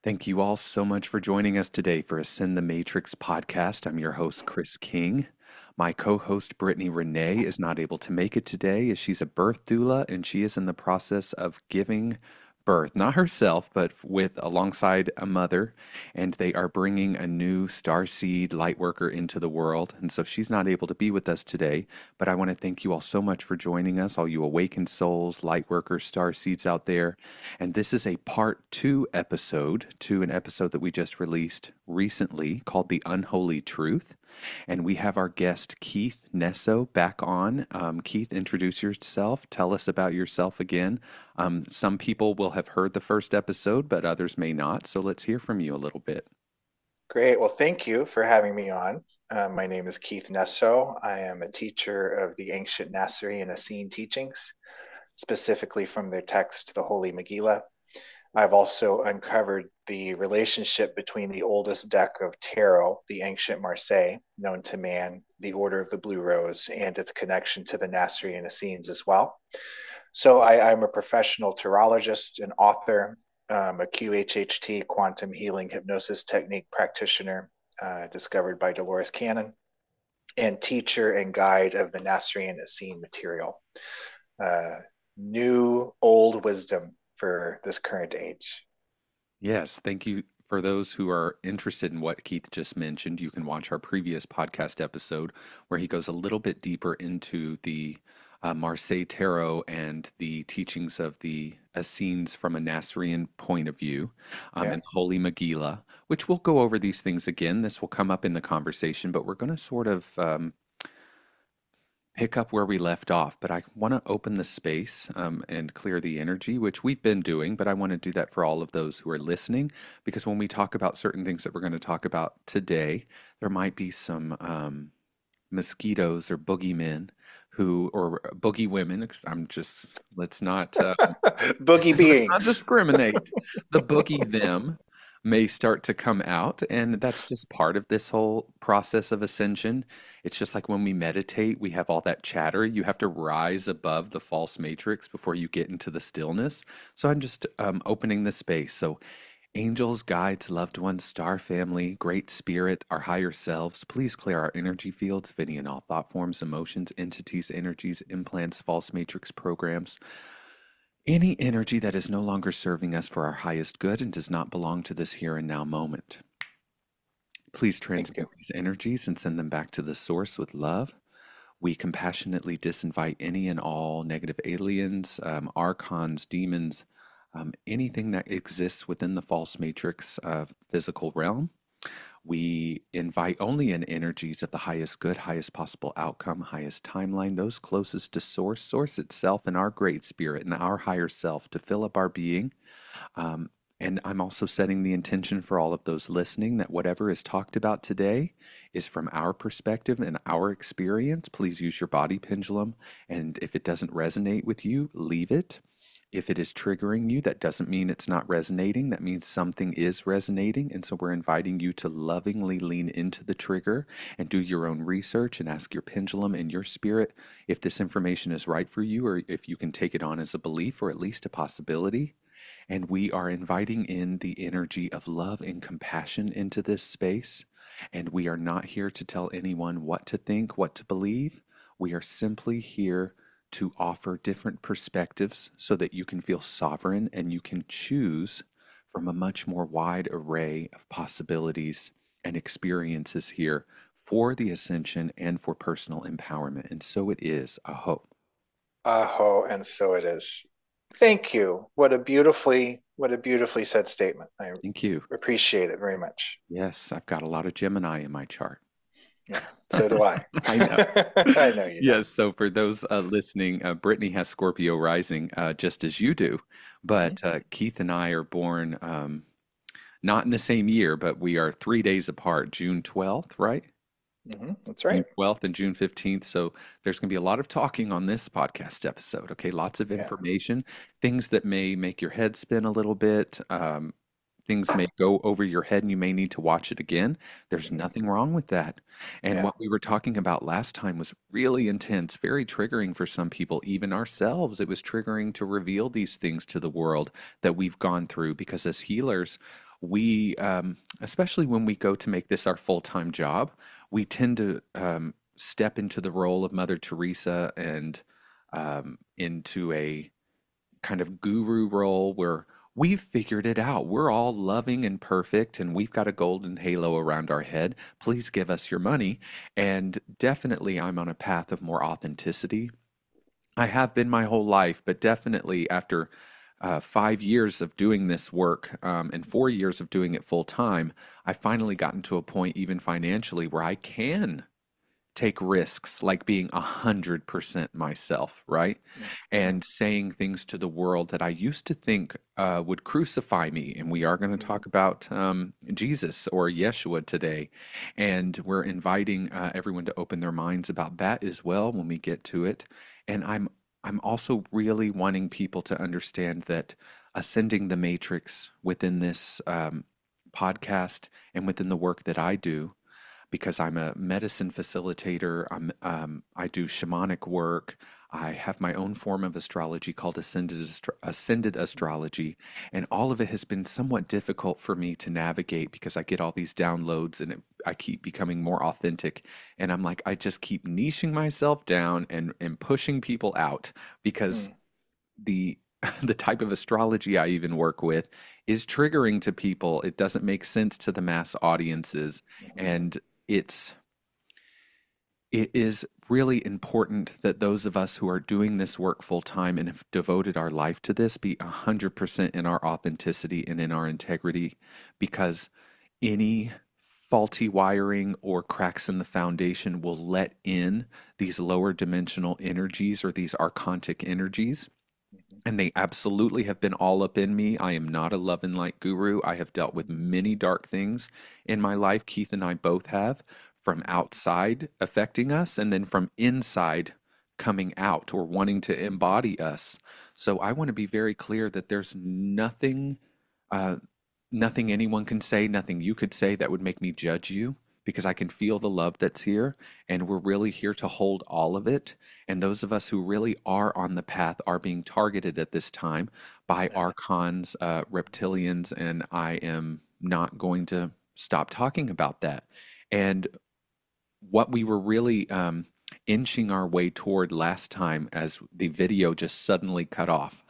Thank you all so much for joining us today for Ascend the Matrix podcast. I'm your host, Chrys Kyng. My co host, Brittany Renee, is not able to make it today as she's a birth doula and she is in the process of giving birth, not herself, but with alongside a mother. And they are bringing a new star seed light worker into the world. And so she's not able to be with us today. But I want to thank you all so much for joining us, all you awakened souls, light workers, star seeds out there. And this is a part two episode to an episode that we just released recently called The Unholy Truth. And we have our guest, Keyth Neso, back on. Keyth, introduce yourself. Tell us about yourself again. Some people will have heard the first episode, but others may not. So let's hear from you a little bit. Great. Well, thank you for having me on. My name is Keyth Neso. I am a teacher of the ancient Nasarean Essene teachings, specifically from their text, the Holy Megillah. I've also uncovered the relationship between the oldest deck of tarot, the Ancient Marseille, known to man, the Order of the Blue Rose, and its connection to the Nasarean Essenes as well. So I'm a professional tarologist, an author, a QHHT, quantum healing hypnosis technique practitioner, discovered by Dolores Cannon, and teacher and guide of the Nasarean Essene material. New, old wisdom for this current age. Yes, thank you. For those who are interested in what Keyth just mentioned, you can watch our previous podcast episode where he goes a little bit deeper into the Marseille Tarot and the teachings of the Essenes from a Nasarean point of view, Yeah. and the Holy Megillah, which we'll go over these things again. This will come up in the conversation, but we're going to sort of pick up where we left off, but I want to open the space and clear the energy, which we've been doing, but I want to do that for all of those who are listening, because when we talk about certain things that we're going to talk about today, there might be some mosquitoes or boogeymen who, or boogie women, 'cause I'm just, Boogie let's not beings. discriminate. The boogie them may start to come out, and that's just part of this whole process of ascension. It's just like when we meditate, we have all that chatter. You have to rise above the false matrix before you get into the stillness. So I'm just opening the space. So angels, guides, loved ones, star family, great spirit, our higher selves, please clear our energy fields of any and all thought forms, emotions, entities, energies, implants, false matrix programs. Any energy that is no longer serving us for our highest good and does not belong to this here and now moment. Please Thank you. transmute these energies and send them back to the source with love. We compassionately disinvite any and all negative aliens, archons, demons, anything that exists within the false matrix of physical realm. We invite only in energies of the highest good, highest possible outcome, highest timeline, those closest to source, source itself, and our great spirit and our higher self to fill up our being. Um, and I'm also setting the intention for all of those listening that whatever is talked about today is from our perspective and our experience. Please use your body pendulum. And if it doesn't resonate with you, leave it. If it is triggering you, that doesn't mean it's not resonating. That means something is resonating. And so we're inviting you to lovingly lean into the trigger and do your own research and ask your pendulum and your spirit if this information is right for you or if you can take it on as a belief or at least a possibility. And we are inviting in the energy of love and compassion into this space. And we are not here to tell anyone what to think, what to believe. We are simply here to offer different perspectives so that you can feel sovereign and you can choose from a much more wide array of possibilities and experiences here for the ascension and for personal empowerment. And so it is. Aho. Aho, and so it is. Thank you. What a beautifully said statement. I Thank you. appreciate it very much. Yes, I've got a lot of Gemini in my chart. Yeah, so do I. I know. I know you do. Yes, so for those listening, Brittany has Scorpio rising just as you do, Hmm. but Keyth and I are born not in the same year, but we are 3 days apart, June 12th, right? That's June right. 12th and June 15th. So there's going to be a lot of talking on this podcast episode. Okay, lots of Yeah. information, things that may make your head spin a little bit. Things may go over your head and you may need to watch it again. There's Hmm. nothing wrong with that. And Yeah. what we were talking about last time was really intense, very triggering for some people, even ourselves. It was triggering to reveal these things to the world that we've gone through because as healers, we, especially when we go to make this our full-time job, we tend to step into the role of Mother Teresa and into a kind of guru role where we've figured it out. We're all loving and perfect, and we've got a golden halo around our head. Please give us your money. And definitely, I'm on a path of more authenticity. I have been my whole life, but definitely after 5 years of doing this work and 4 years of doing it full time, I finally gotten to a point, even financially, where I can take risks like being 100% myself, right? Mm-hmm. And saying things to the world that I used to think would crucify me. And we are going to Mm-hmm. talk about Jesus or Yeshua today. And we're inviting everyone to open their minds about that as well when we get to it. And I'm also really wanting people to understand that ascending the matrix within this podcast and within the work that I do, because I'm a medicine facilitator. I do shamanic work. I have my own form of astrology called ascended astrology, and all of it has been somewhat difficult for me to navigate because I get all these downloads and I keep becoming more authentic. And I'm like, I just keep niching myself down and pushing people out because Mm-hmm. the the type of astrology I even work with is triggering to people. It doesn't make sense to the mass audiences, and it's it is really important that those of us who are doing this work full time and have devoted our life to this be 100% in our authenticity and in our integrity, because any faulty wiring or cracks in the foundation will let in these lower dimensional energies or these archontic energies. Mm-hmm. And they absolutely have been all up in me. I am not a love and light guru. I have dealt with many dark things in my life. Keyth and I both have, from outside affecting us and then from inside coming out or wanting to embody us. So I want to be very clear that there's uh, nothing anyone can say, nothing you could say that would make me judge you, because I can feel the love that's here, and we're really here to hold all of it. And those of us who really are on the path are being targeted at this time by Yeah. archons, reptilians, and I am not going to stop talking about that. And what we were really inching our way toward last time, as the video just suddenly cut off.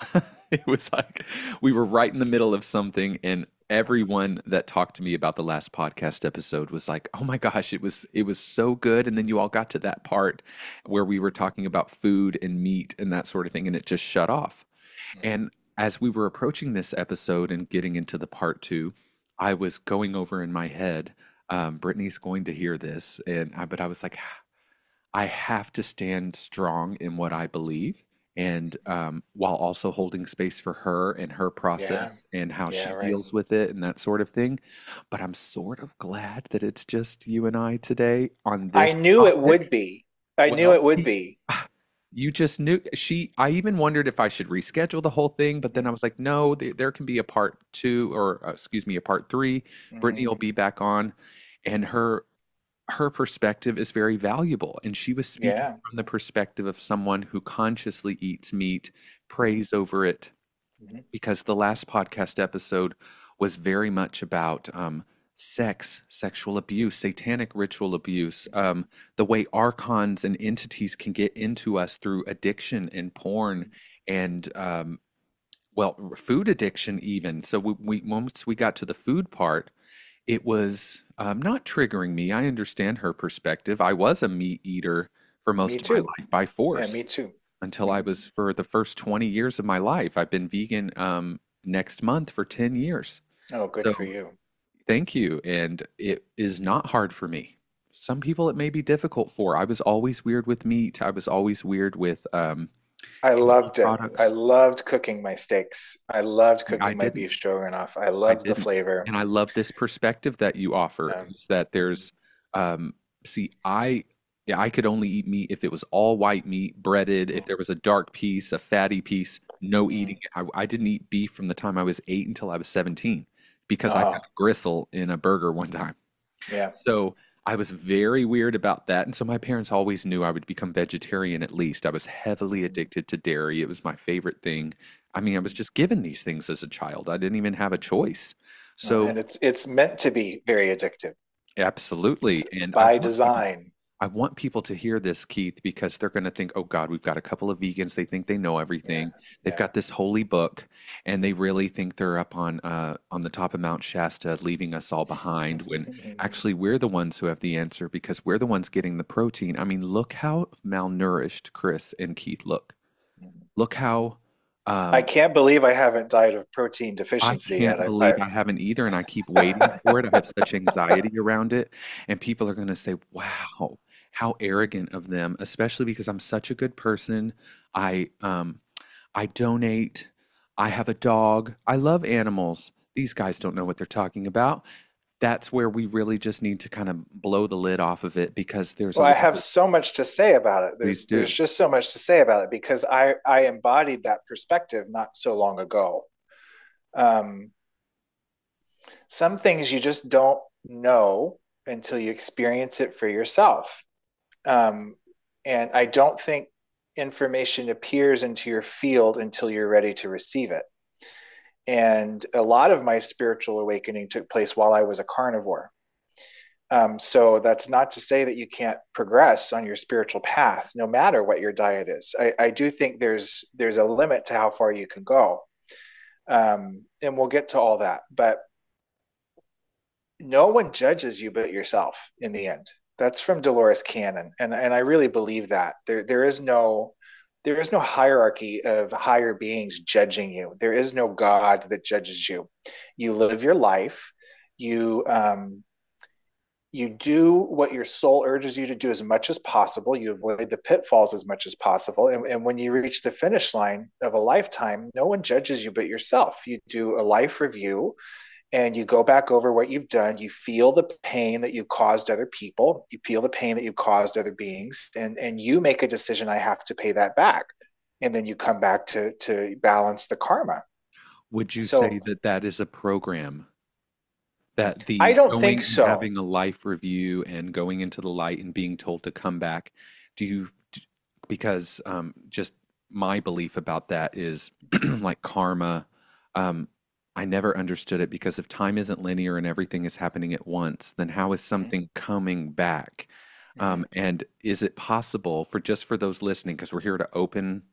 It was like we were right in the middle of something, and everyone that talked to me about the last podcast episode was like, "Oh my gosh, it was so good." And then you all got to that part where we were talking about food and meat and that sort of thing, and it just shut off. And as we were approaching this episode and getting into the part two, I was going over in my head, Brittany's going to hear this, but I was like, I have to stand strong in what I believe, and while also holding space for her and her Yeah. process and how Yeah. she Right. deals with it and that sort of thing. But I'm sort of glad that it's just you and I today on I this knew it would topic. be. I knew Well, it would see, be. you just knew I even wondered if I should reschedule the whole thing, but then I was like, no, there can be a part two, or excuse me, a part three. Brittany Mm-hmm. will be back on, and her perspective is very valuable. And she was speaking Yeah. from the perspective of someone who consciously eats meat, Mm-hmm. prays over it, Mm-hmm. because the last podcast episode was very much about sex, sexual abuse, satanic ritual abuse, the way archons and entities can get into us through addiction and porn and well, food addiction even. So we once we got to the food part, it was not triggering me. I understand her perspective. I was a meat eater for Me most of my too. life by Yeah. force Me too. until I Mm-hmm. was, for the first 20 years of my life. I've been vegan next month for 10 years. Oh, good for So you. thank you. And it is not hard for me. Some people it may be difficult for. I was always weird with meat. I was always weird with I animal loved it. I products. loved cooking my steaks. I loved I cooking my didn't. beef stroganoff. I I loved the didn't. flavor. And I love this perspective that you offer, Um, is that mhm. there's see, yeah, I could only eat meat if it was all white meat, breaded, if there was a dark piece, a fatty piece, no eating Mm. it. I didn't eat beef from the time I was 8 until I was 17 because I had Oh, a gristle in a burger one time. yeah. So I was very weird about that. And so my parents always knew I would become vegetarian at least. I was heavily Mhm. addicted to dairy. It was my favorite thing. I mean, I was just given these things as a child. I didn't even have a choice. And So it's meant to be very addictive. absolutely. It's And by design. I want people to hear this, Keyth, because they're going to think, oh God, we've got a couple of vegans. They think they know Yeah, everything. They've yeah. got this holy book, and they really think they're up on the top of Mount Shasta, leaving us all behind. When actually we're the ones who have the answer, because we're the ones getting the protein. I mean, look how malnourished Chrys and Keyth look. Look how I um, can't believe I haven't died of protein I deficiency yet. can't believe I haven't either, and I keep waiting for it. I have such anxiety around it, and people are going to say, "Wow, how arrogant of them!" Especially because I'm such a good person. I I donate. I have a dog. I love animals. These guys don't know what they're talking about. That's where we really just need to kind of blow the lid off of it because there's a Well, I lot have of so much to say about it. please There's do. just so much to say about it because I embodied that perspective not so long ago. Um, some things you just don't know until you experience it for yourself. Um, and I don't think information appears into your field until you're ready to receive it. And a lot of my spiritual awakening took place while I was a carnivore. So that's not to say that you can't progress on your spiritual path, no matter what your diet is. I do think there's a limit to how far you can go, and we'll get to all that. But no one judges you but yourself in the end. That's from Dolores Cannon, and I really believe that there is no hierarchy of higher beings judging you. There is no God that judges you. You live your life. You you do what your soul urges you to do as much as possible. You avoid the pitfalls as much as possible. And when you reach the finish line of a lifetime, no one judges you but yourself. You do a life review and you go back over what you've done. You feel the pain that you caused other people. You feel the pain that you caused other beings. And you make a decision, I have to pay that back. And then you come back to balance the karma. Would you say So that that is a program? That I the don't think going and so. having a life review and going into the light and being told to come back, do you, because just my belief about that is like karma. Um, I never understood it because if time isn't linear and everything is happening at once, then how is Mhm, something coming back? mhm. And is it possible for just for those listening, because we're here to open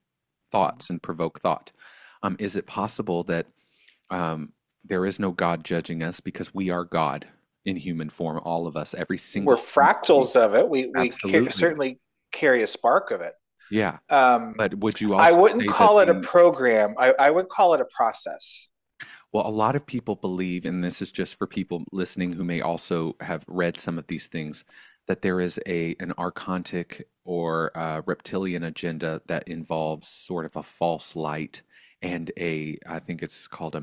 Mhm. thoughts and provoke thought, is it possible that um, there is no God judging us because we are God in human form, all of us, every We're single entity. fractals of it. We Absolutely. certainly carry a spark of it. Yeah. Um, But would you I also wouldn't say that call it a program. I would call it a process. well, a lot of people believe, and this is just for people listening who may also have read some of these things, that there is an archontic or reptilian agenda that involves sort of a false light and I think it's called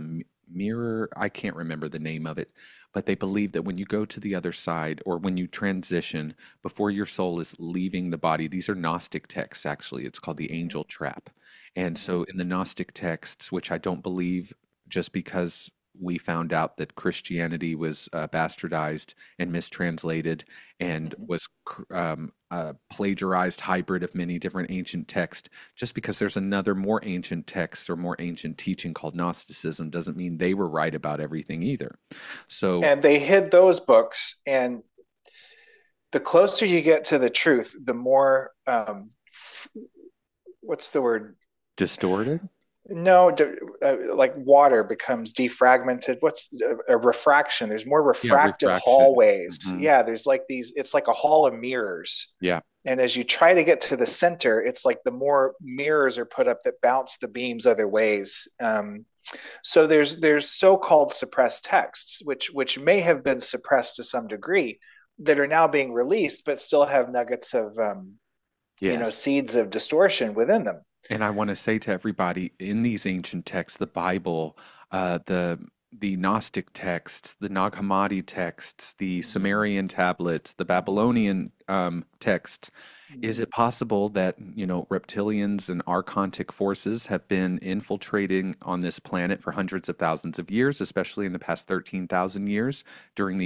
mirror. I can't remember the name of it, but they believe that when you go to the other side or when you transition before your soul is leaving the body, these are Gnostic texts, actually. It's called the Mhm, angel trap. And mhm, so in the Gnostic texts, which I don't believe just because we found out that Christianity was bastardized and mistranslated and mhm. was a plagiarized hybrid of many different ancient texts, just because there's another more ancient text or more ancient teaching called Gnosticism doesn't mean they were right about everything either. So And they hid those books. And the closer you get to the truth, the more what's the word? distorted? No, like water becomes defragmented. What's a refraction? There's more Yeah, refracted refraction. hallways. Hmm. Yeah, there's like these, it's like a hall of mirrors. Yeah. And as you try to get to the center, it's like the more mirrors are put up that bounce the beams other ways. So there's so-called suppressed texts, which may have been suppressed to some degree, that are now being released, but still have nuggets of Yes. seeds of distortion within them. And I want to say to everybody in these ancient texts, the Bible, the Gnostic texts, the Nag Hammadi texts, the Mm-hmm. Sumerian tablets, the Mm-hmm. Babylonian texts, is Mm-hmm. it possible that, reptilians and archontic forces have been infiltrating on this planet for hundreds of thousands of years, especially in the past 13,000 years during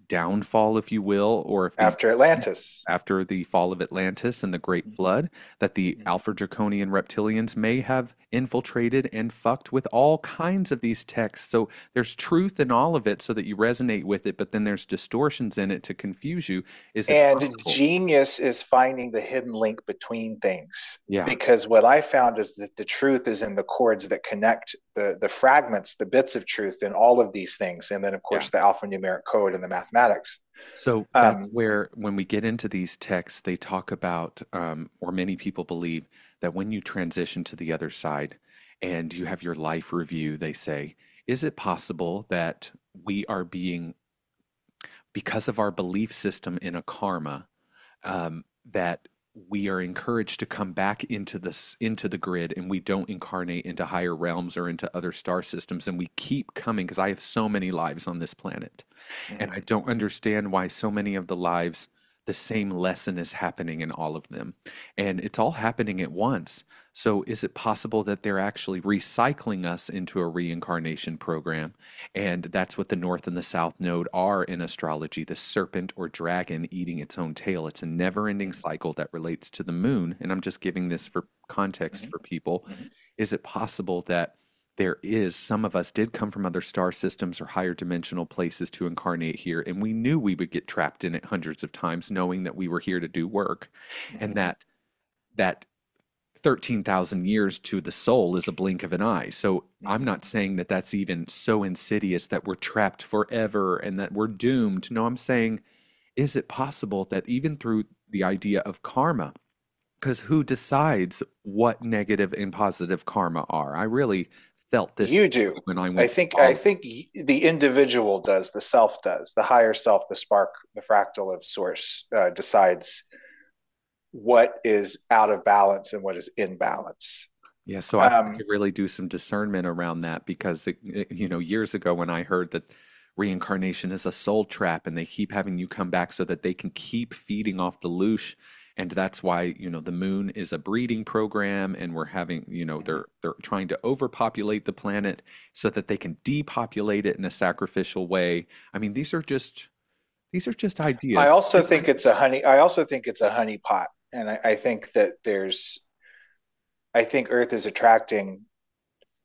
downfall, if you will, or if the After Atlantis. after the fall of Atlantis and the Great Flood, that the Alpha Draconian reptilians may have infiltrated and fucked with all kinds of these texts. So there's truth in all of it so that you resonate with it, but then there's distortions in it to confuse you. Is it And possible? genius is finding the hidden link between things. Yeah, Because what I found is that the truth is in the chords that connect the fragments, the bits of truth in all of these things. And then, of yeah. course, the alphanumeric code and the mathematics. So that's Um, where, when we get into these texts, they talk about, or many people believe, that when you transition to the other side and you have your life review, they say, is it possible that we are being, because of our belief system in a karma, that we are encouraged to come back into the grid, and we don't incarnate into higher realms or into other star systems, and we keep coming because I have so many lives on this planet, and I mhm. don't understand why so many of the lives, the same lesson is happening in all of them, and it's all happening at once. So is it possible that they're actually recycling us into a reincarnation program? And that's what the North and the South Node are in astrology, the serpent or dragon eating its own tail. It's a never ending cycle that relates to the moon. And I'm just giving this for context Mhm. for people. Mhm. Is it possible that there is, some of us did come from other star systems or higher dimensional places to incarnate here, and we knew we would get trapped in it hundreds of times, knowing that we were here to do work, and Mhm. that 13,000 years to the soul is a blink of an eye. So I'm Mhm. not saying that that's even so insidious that we're trapped forever and that we're doomed. No, I'm saying, is it possible that even through the idea of karma, because who decides what negative and positive karma are? I really felt this You do. when I I went to think I college. think the individual does, the self does, the higher self, the spark, the fractal of source decides what is out of balance and what is in balance. Yeah, so I've had Um, to really do some discernment around that because, years ago when I heard that reincarnation is a soul trap and they keep having you come back so that they can keep feeding off the loosh, and that's why, the moon is a breeding program, and we're having, they're trying to overpopulate the planet so that they can depopulate it in a sacrificial way. I mean, these are just I ideas. also think it's a honey. I also think it's a honey pot, and I think that there's. I think Earth is attracting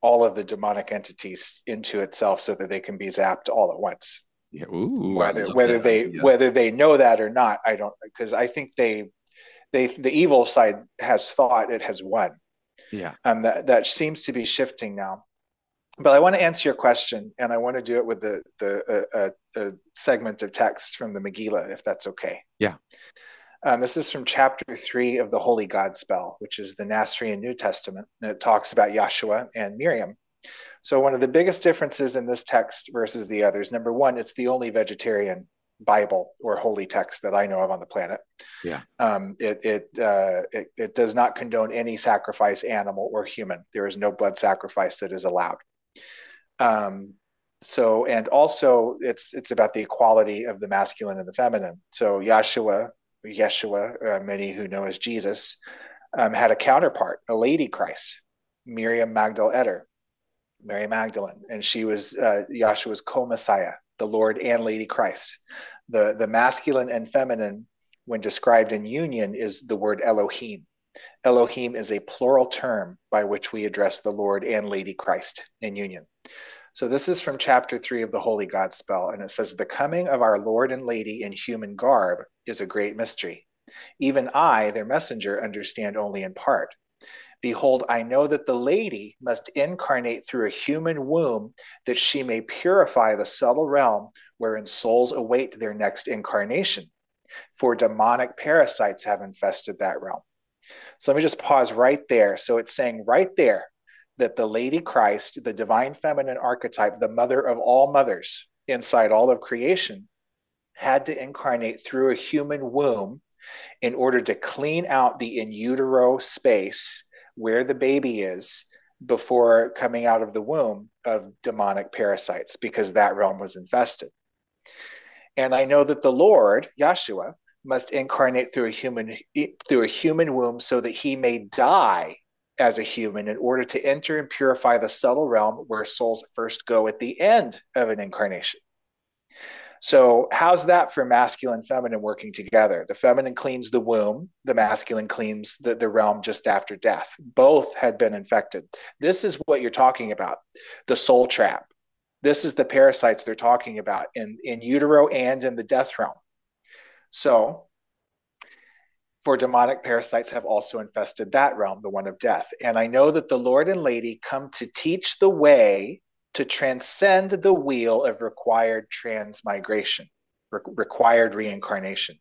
all of the demonic entities into itself so that they can be zapped all at once. Yeah, ooh, I Whether love whether that they idea. whether they know that or not, I don't, because I think they the evil side has thought it has won. Yeah, That seems to be shifting now. But I want to answer your question, and I want to do it with the segment of text from the Megillah, if that's okay. yeah, This is from chapter 3 of the Holy God Spell, which is the Nasarean New Testament, and it talks about Yahshua and Miriam. So, one of the biggest differences in this text versus the others, number one, it's the only vegetarian Bible or holy text that I know of on the planet. yeah. It does not condone any sacrifice, animal or human. There is no blood sacrifice that is allowed. Um, and also it's about the equality of the masculine and the feminine. So Yeshua, many who know as Jesus, had a counterpart, a lady Christ, Miriam Magdal Eder, Mary Magdalene, and she was Yahshua's co-Messiah, the Lord and Lady Christ. The masculine and feminine, when described in union, is the word Elohim. Elohim is a plural term by which we address the Lord and Lady Christ in union. So this is from chapter 3 of the Holy God Spell, and it says, "The coming of our Lord and Lady in human garb is a great mystery. Even I, their messenger, understand only in part. Behold, I know that the lady must incarnate through a human womb, that she may purify the subtle realm wherein souls await their next incarnation. For demonic parasites have infested that realm." So let me just pause right there. So it's saying right there that the Lady Christ, the divine feminine archetype, the mother of all mothers inside all of creation, had to incarnate through a human womb in order to clean out the in utero space where the baby is before coming out of the womb of demonic parasites, because that realm was infested. And I know that the Lord, Yahshua, must incarnate through a human womb so that he may die as a human in order to enter and purify the subtle realm where souls first go at the end of an incarnation. So, how's that for masculine, feminine working together? The feminine cleans the womb, the masculine cleans the realm just after death. Both had been infected. This is what you're talking about, the soul trap. This is the parasites they're talking about in utero and in the death realm. So, for demonic parasites have also infested that realm, the one of death. And I know that the Lord and Lady come to teach the way to transcend the wheel of required transmigration, required reincarnation.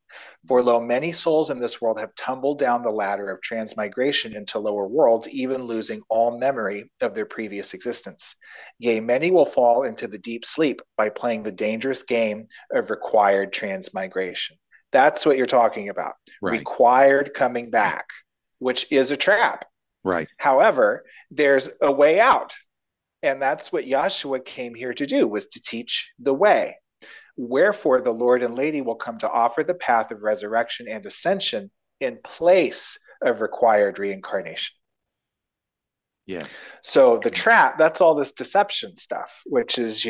For lo, many souls in this world have tumbled down the ladder of transmigration into lower worlds, even losing all memory of their previous existence. Yea, many will fall into the deep sleep by playing the dangerous game of required transmigration. That's what you're talking about. Right. Required coming back, which is a trap. Right. However, there's a way out. And that's what Yahshua came here to do, was to teach the way. Wherefore the Lord and Lady will come to offer the path of resurrection and ascension in place of required reincarnation. Yes. So the trap, that's all this deception stuff, which is,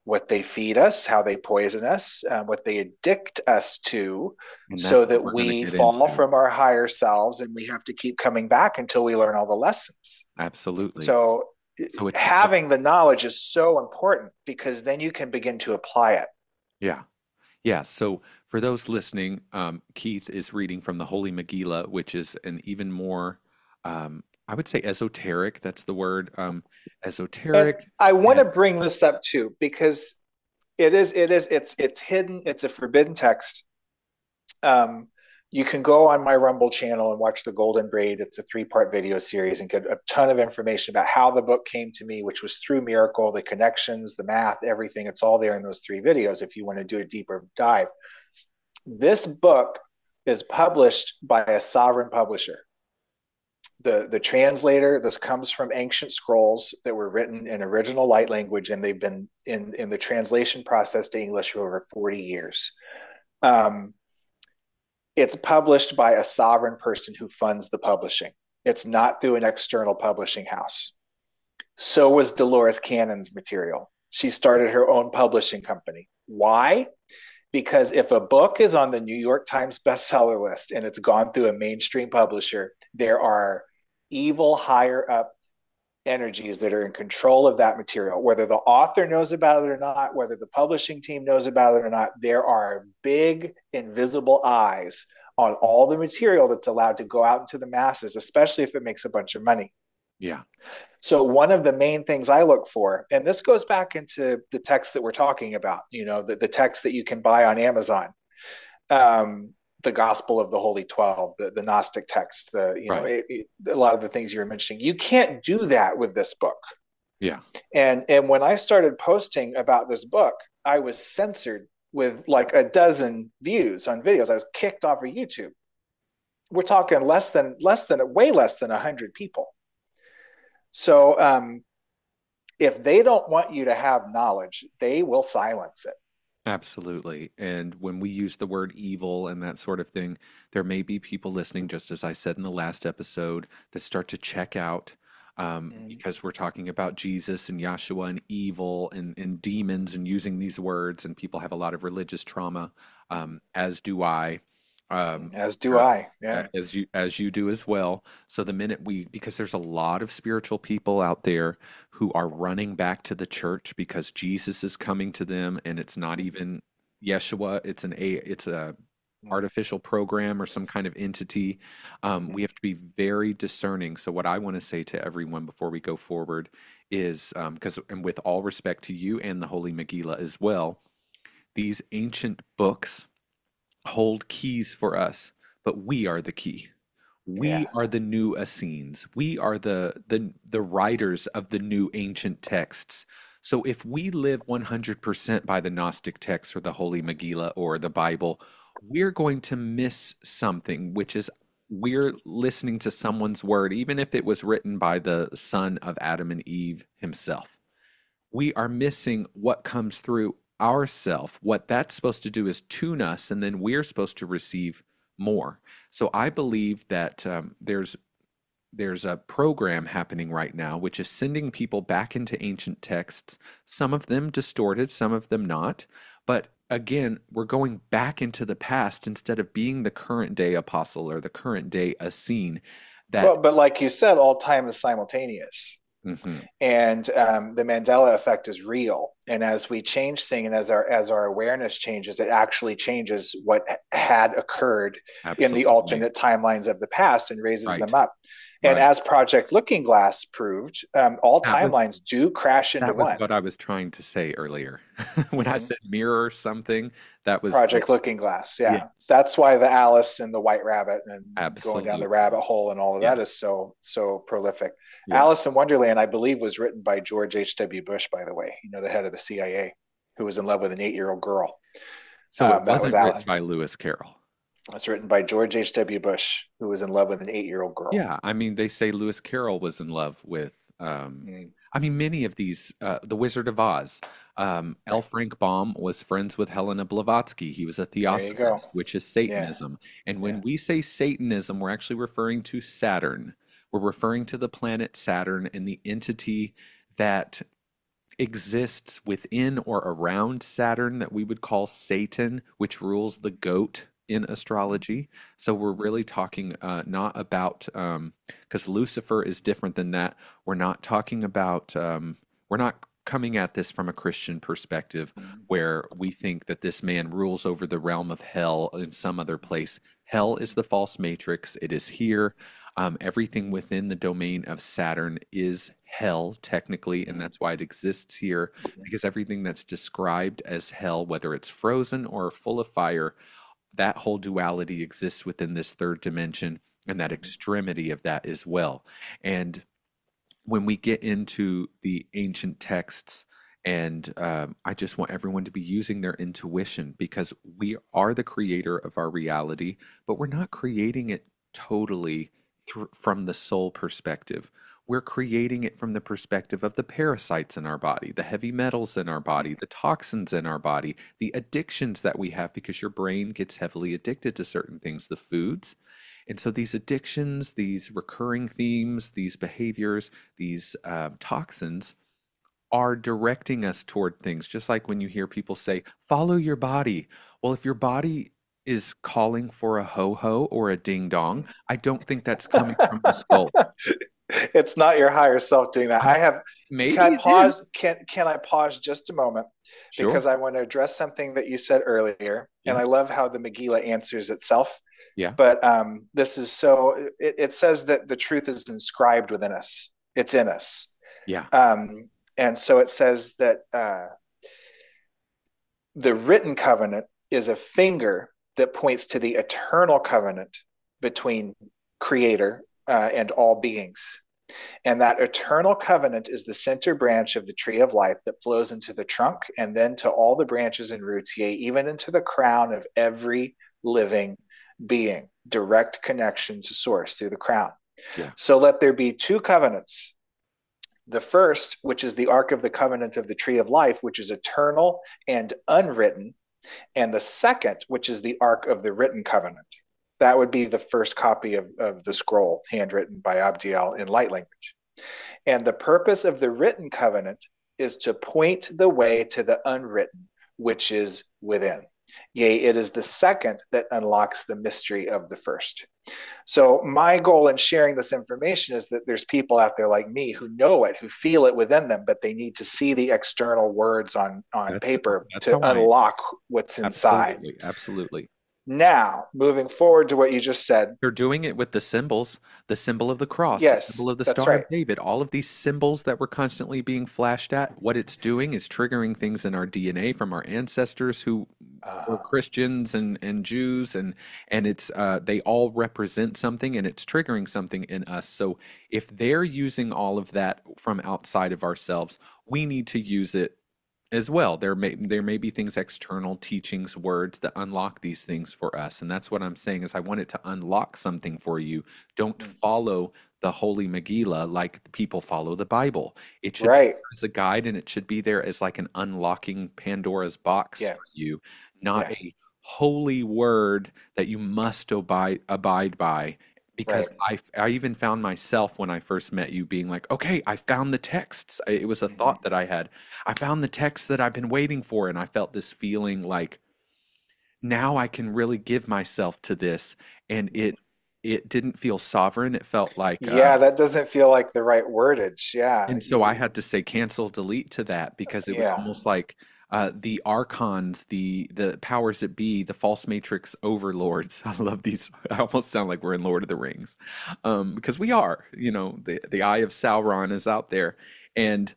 what they feed us, how they poison us, what they addict us to, so that we fall from our higher selves, and we have to keep coming back until we learn all the lessons. Absolutely. So it's, having the knowledge is so important, because then you can begin to apply it. Yeah. Yeah. So for those listening, Keyth is reading from the Holy Megillah, which is an even more, I would say esoteric. That's the word. Esoteric. And I want to bring this up too, because it's hidden. It's a forbidden text. You can go on my Rumble channel and watch the Golden Braid. It's a 3-part video series, and get a ton of information about how the book came to me, which was through miracle, the connections, the math, everything. It's all there in those 3 videos if you want to do a deeper dive. This book is published by a sovereign publisher. The translator, this comes from ancient scrolls that were written in original light language, and they've been in the translation process to English for over 40 years. It's published by a sovereign person who funds the publishing. It's not through an external publishing house. So was Dolores Cannon's material. She started her own publishing company. Why? Because if a book is on the New York Times bestseller list and it's gone through a mainstream publisher, there are evil higher up energies that are in control of that material. Whether the author knows about it or not, whether the publishing team knows about it or not, there are big invisible eyes on all the material that's allowed to go out into the masses, especially if it makes a bunch of money. Yeah. So one of the main things I look for, and this goes back into the text that we're talking about, the text that you can buy on Amazon, the Gospel of the Holy 12, the Gnostic text, Right. A lot of the things you were mentioning. You can't do that with this book. Yeah. And when I started posting about this book, I was censored with like a dozen views on videos. I was kicked off of YouTube. We're talking way less than 100 people. So if they don't want you to have knowledge, they will silence it. Absolutely. And when we use the word evil and that sort of thing, there may be people listening, just as I said in the last episode, that start to check out because we're talking about Jesus and Yahshua and evil and demons and using these words, and people have a lot of religious trauma, as do I. As do I, yeah. As you do as well. So the minute because there's a lot of spiritual people out there who are running back to the church because Jesus is coming to them, and it's not even Yeshua. It's a artificial program or some kind of entity. We have to be very discerning. So what I want to say to everyone before we go forward is, and with all respect to you and the Holy Megillah as well, these ancient books hold keys for us, but we are the key. We are the new Essenes. We are the writers of the new ancient texts. So if we live 100% by the Gnostic texts or the Holy Megillah or the Bible, we're going to miss something, which is we're listening to someone's word, even if it was written by the son of Adam and Eve himself. We are missing what comes through ourself. What that's supposed to do is tune us, and then we're supposed to receive more. So I believe that there's there's a program happening right now which is sending people back into ancient texts, some of them distorted, some of them not. But again, we're going back into the past instead of being the current day apostle or the current day Essene. That Well, but like you said, all time is simultaneous. Mhm. And the Mandela effect is real. And as we change things, and as our awareness changes, it actually changes what had occurred in the Absolutely alternate timelines of the past and raises right, them up. And right. as Project Looking Glass proved, all That was timelines do crash into that was one. what I was trying to say earlier. When I Mhm. said mirror something, that was the Project Looking Glass, yes, yeah. That's why the Alice and the White Rabbit and going down the absolutely. rabbit hole and all of that Yeah, is so prolific. yeah. Alice in Wonderland, I believe, was written by George H.W. Bush, by the way, the head of the CIA, who was in love with an 8-year-old girl. So it That was wasn't written Alice. by Lewis Carroll. It was written by George H.W. Bush, who was in love with an 8-year-old girl. Yeah, I mean, they say Lewis Carroll was in love with, Mm, I mean, many of these, The Wizard of Oz. L. right. Frank Baum was friends with Helena Blavatsky. He was a There you go. theosophist, which is Yeah. Satanism. And Yeah. when we say Satanism, we're actually referring to Saturn. We're referring to the planet Saturn and the entity that exists within or around Saturn that we would call Satan, which rules the goat in astrology. So we're really talking not about, because Lucifer is different than that. We're not talking about, we're not coming at this from a Christian perspective Mm, where we think that this man rules over the realm of hell in some other place. Hell is the false matrix. It is here. Everything within the domain of Saturn is hell, technically, and mm, that's why it exists here, mm, because everything that's described as hell, whether it's frozen or full of fire, that whole duality exists within this third dimension and that mm, extremity of that as well. And when we get into the ancient texts, and I just want everyone to be using their intuition because we are the creator of our reality, but we're not creating it totally from the soul perspective. We're creating it from the perspective of the parasites in our body, the heavy metals in our mm, body, the toxins in our body, the addictions that we have because your brain gets heavily addicted to certain things, the foods. And so these addictions, these recurring themes, these behaviors, these toxins are directing us toward things. Just like when you hear people say, follow your body. Well, if your body is calling for a ho ho or a ding dong, mm. I don't think that's coming from the skull. It's not your higher self doing that. I, I have Can maybe I it is. pause? Can I pause just a moment? Sure. Because I want to address something that you said earlier. And Yeah. I love how the Megillah answers itself. Yeah. But this is it says that the truth is inscribed within us, it's in us. Yeah. And so it says that the written covenant is a finger that points to the eternal covenant between creator and all beings. And that eternal covenant is the center branch of the tree of life that flows into the trunk and then to all the branches and roots, yea, even into the crown of every living being. Direct connection to source through the crown. Yeah. So let there be two covenants. The first, which is the Ark of the Covenant of the Tree of Life, which is eternal and unwritten. And the second, which is the Ark of the Written Covenant. That would be the first copy of the scroll, handwritten by Abdiel in light language. And the purpose of the written covenant is to point the way to the unwritten, which is within. Yea, it is the second that unlocks the mystery of the first. So, my goal in sharing this information is that there's people out there like me who know it, who feel it within them, but they need to see the external words on That's paper that's to how I unlock what's inside. absolutely, absolutely. Now, moving forward to what you just said, They're doing it with the symbols, the symbol of the cross, the yes, symbol of the that's Star of right. David, all of these symbols that were constantly being flashed at. What it's doing is triggering things in our DNA from our ancestors who were Uh, Christians and Jews and it's they all represent something and it's triggering something in us. So if they're using all of that from outside of ourselves, we need to use it as well. There may be things external teachings, words that unlock these things for us, and that's what I'm saying is I want it to unlock something for you. Don't follow the Holy Megillah like people follow the Bible. It should be right. there as a guide, and it should be there as like an unlocking Pandora's box Yeah. for you, not Yeah. a holy word that you must abide by because Right. I even found myself when I first met you being like, okay, I found the texts. It was a Hmm. thought that I had. I found the text that I've been waiting for, and I felt this feeling like now I can really give myself to this, and it didn't feel sovereign. It felt like Yeah, that doesn't feel like the right wordage. Yeah, and so I had to say cancel delete to that because it was yeah, almost like the archons, the powers that be, the false matrix overlords. I love these. I almost sound like we're in Lord of the Rings, because we are. You know, the Eye of Sauron is out there, and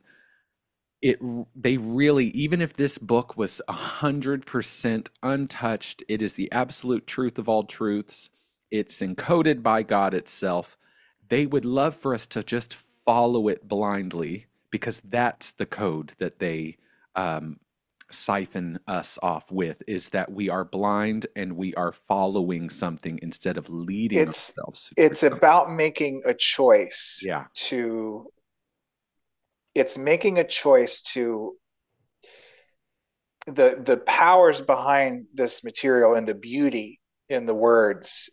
it they really, even if this book was 100% untouched, it is the absolute truth of all truths. It's encoded by God itself. They would love for us to just follow it blindly because that's the code that they um, siphon us off with, is that we are blind and we are following something instead of leading it's ourselves through it's something. about making a choice Yeah. to it's making a choice to the powers behind this material and the beauty in the words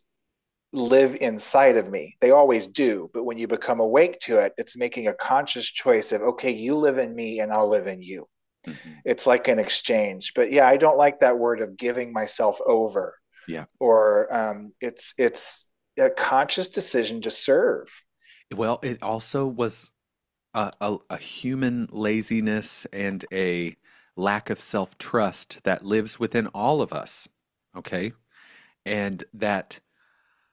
live inside of me. They always do, but when you become awake to it, it's making a conscious choice of, okay, you live in me and I'll live in you. Hmm. It's like an exchange. But yeah, I don't like that word of giving myself over, Yeah. or it's a conscious decision to serve. Well, it also was a human laziness and a lack of self-trust that lives within all of us. Okay. And that,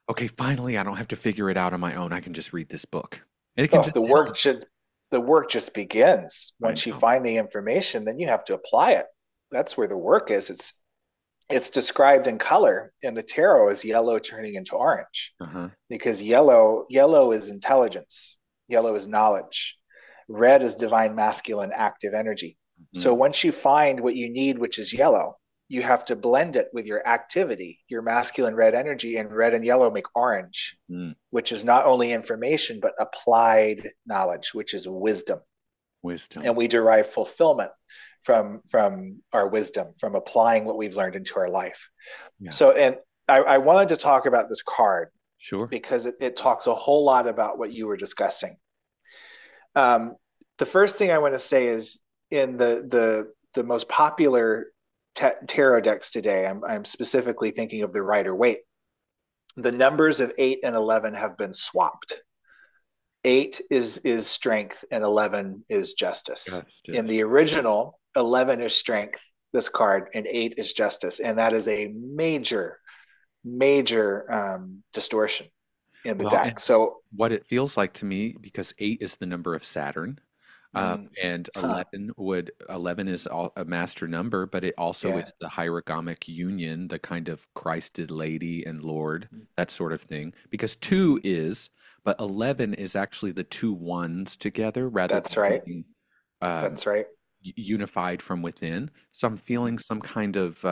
okay, finally, I don't have to figure it out on my own. I can just read this book and it can Oh, just tell me. the work just begins. I Once you know. find the information, then you have to apply it. That's where the work is. It's described in color in the tarot as yellow turning into orange, Uh-huh. because yellow is intelligence, yellow is knowledge, red is divine masculine active energy. So Hmm. once you find what you need, which is yellow, you have to blend it with your activity, your masculine red energy, and red and yellow make orange, Mm. which is not only information but applied knowledge, which is wisdom. And Wisdom. we derive fulfillment from our wisdom, from applying what we've learned into our life. Yeah. So, and I wanted to talk about this card Sure. because it talks a whole lot about what you were discussing. Um, the first thing I want to say is in the most popular tarot decks today, I'm specifically thinking of the Rider Waite. The numbers of 8 and 11 have been swapped. 8 is strength and 11 is justice. In Justice. the original, 11 is strength, this card, and 8 is justice, and that is a major distortion in the Well, and deck. So, what it feels like to me, because eight is the number of Saturn, and huh, 11 is a master number, but it also yeah, is the hierogamic union, the kind of Christed Lady and Lord, that sort of thing. Because two is, but 11 is actually the two ones together rather that's than right. being um, That's right. unified from within. So I'm Mhm. feeling some kind of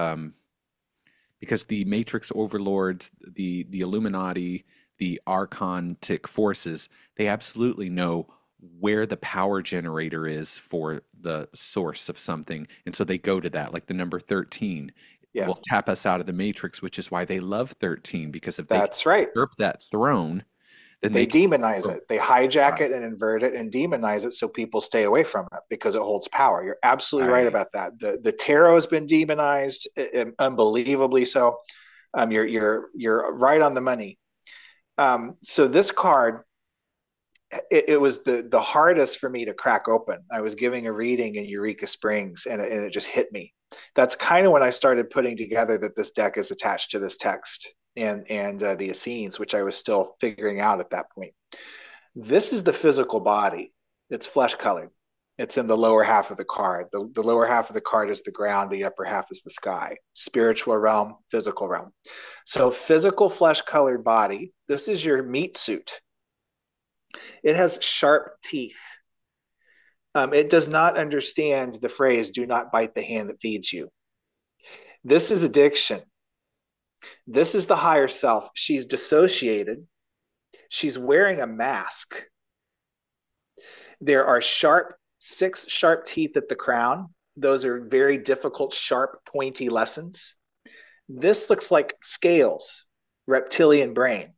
because the Matrix overlords, the Illuminati, the Archontic forces, they absolutely know where the power generator is for the source of something, and so they go to that. Like the number 13 Yeah, will tap us out of the Matrix, which is why they love 13, because if they can that's right. usurp that throne, then They they can demonize usurp. it. They hijack Right. it and invert it and demonize it so people stay away from it because it holds power. You're absolutely right Right. about that. The tarot has been demonized, unbelievably so. You're right on the money. So this card, it was the hardest for me to crack open. I was giving a reading in Eureka Springs, and it just hit me. That's kind of when I started putting together that this deck is attached to this text and the Essenes, which I was still figuring out at that point. This is the physical body. It's flesh colored. It's in the lower half of the card. The lower half of the card is the ground. The upper half is the sky. Spiritual realm, physical realm. So physical flesh colored body. This is your meat suit. It has sharp teeth. It does not understand the phrase, do not bite the hand that feeds you. This is addiction. This is the higher self. She's dissociated. She's wearing a mask. There are six sharp teeth at the crown. Those are very difficult, sharp, pointy lessons. This looks like scales, reptilian brain.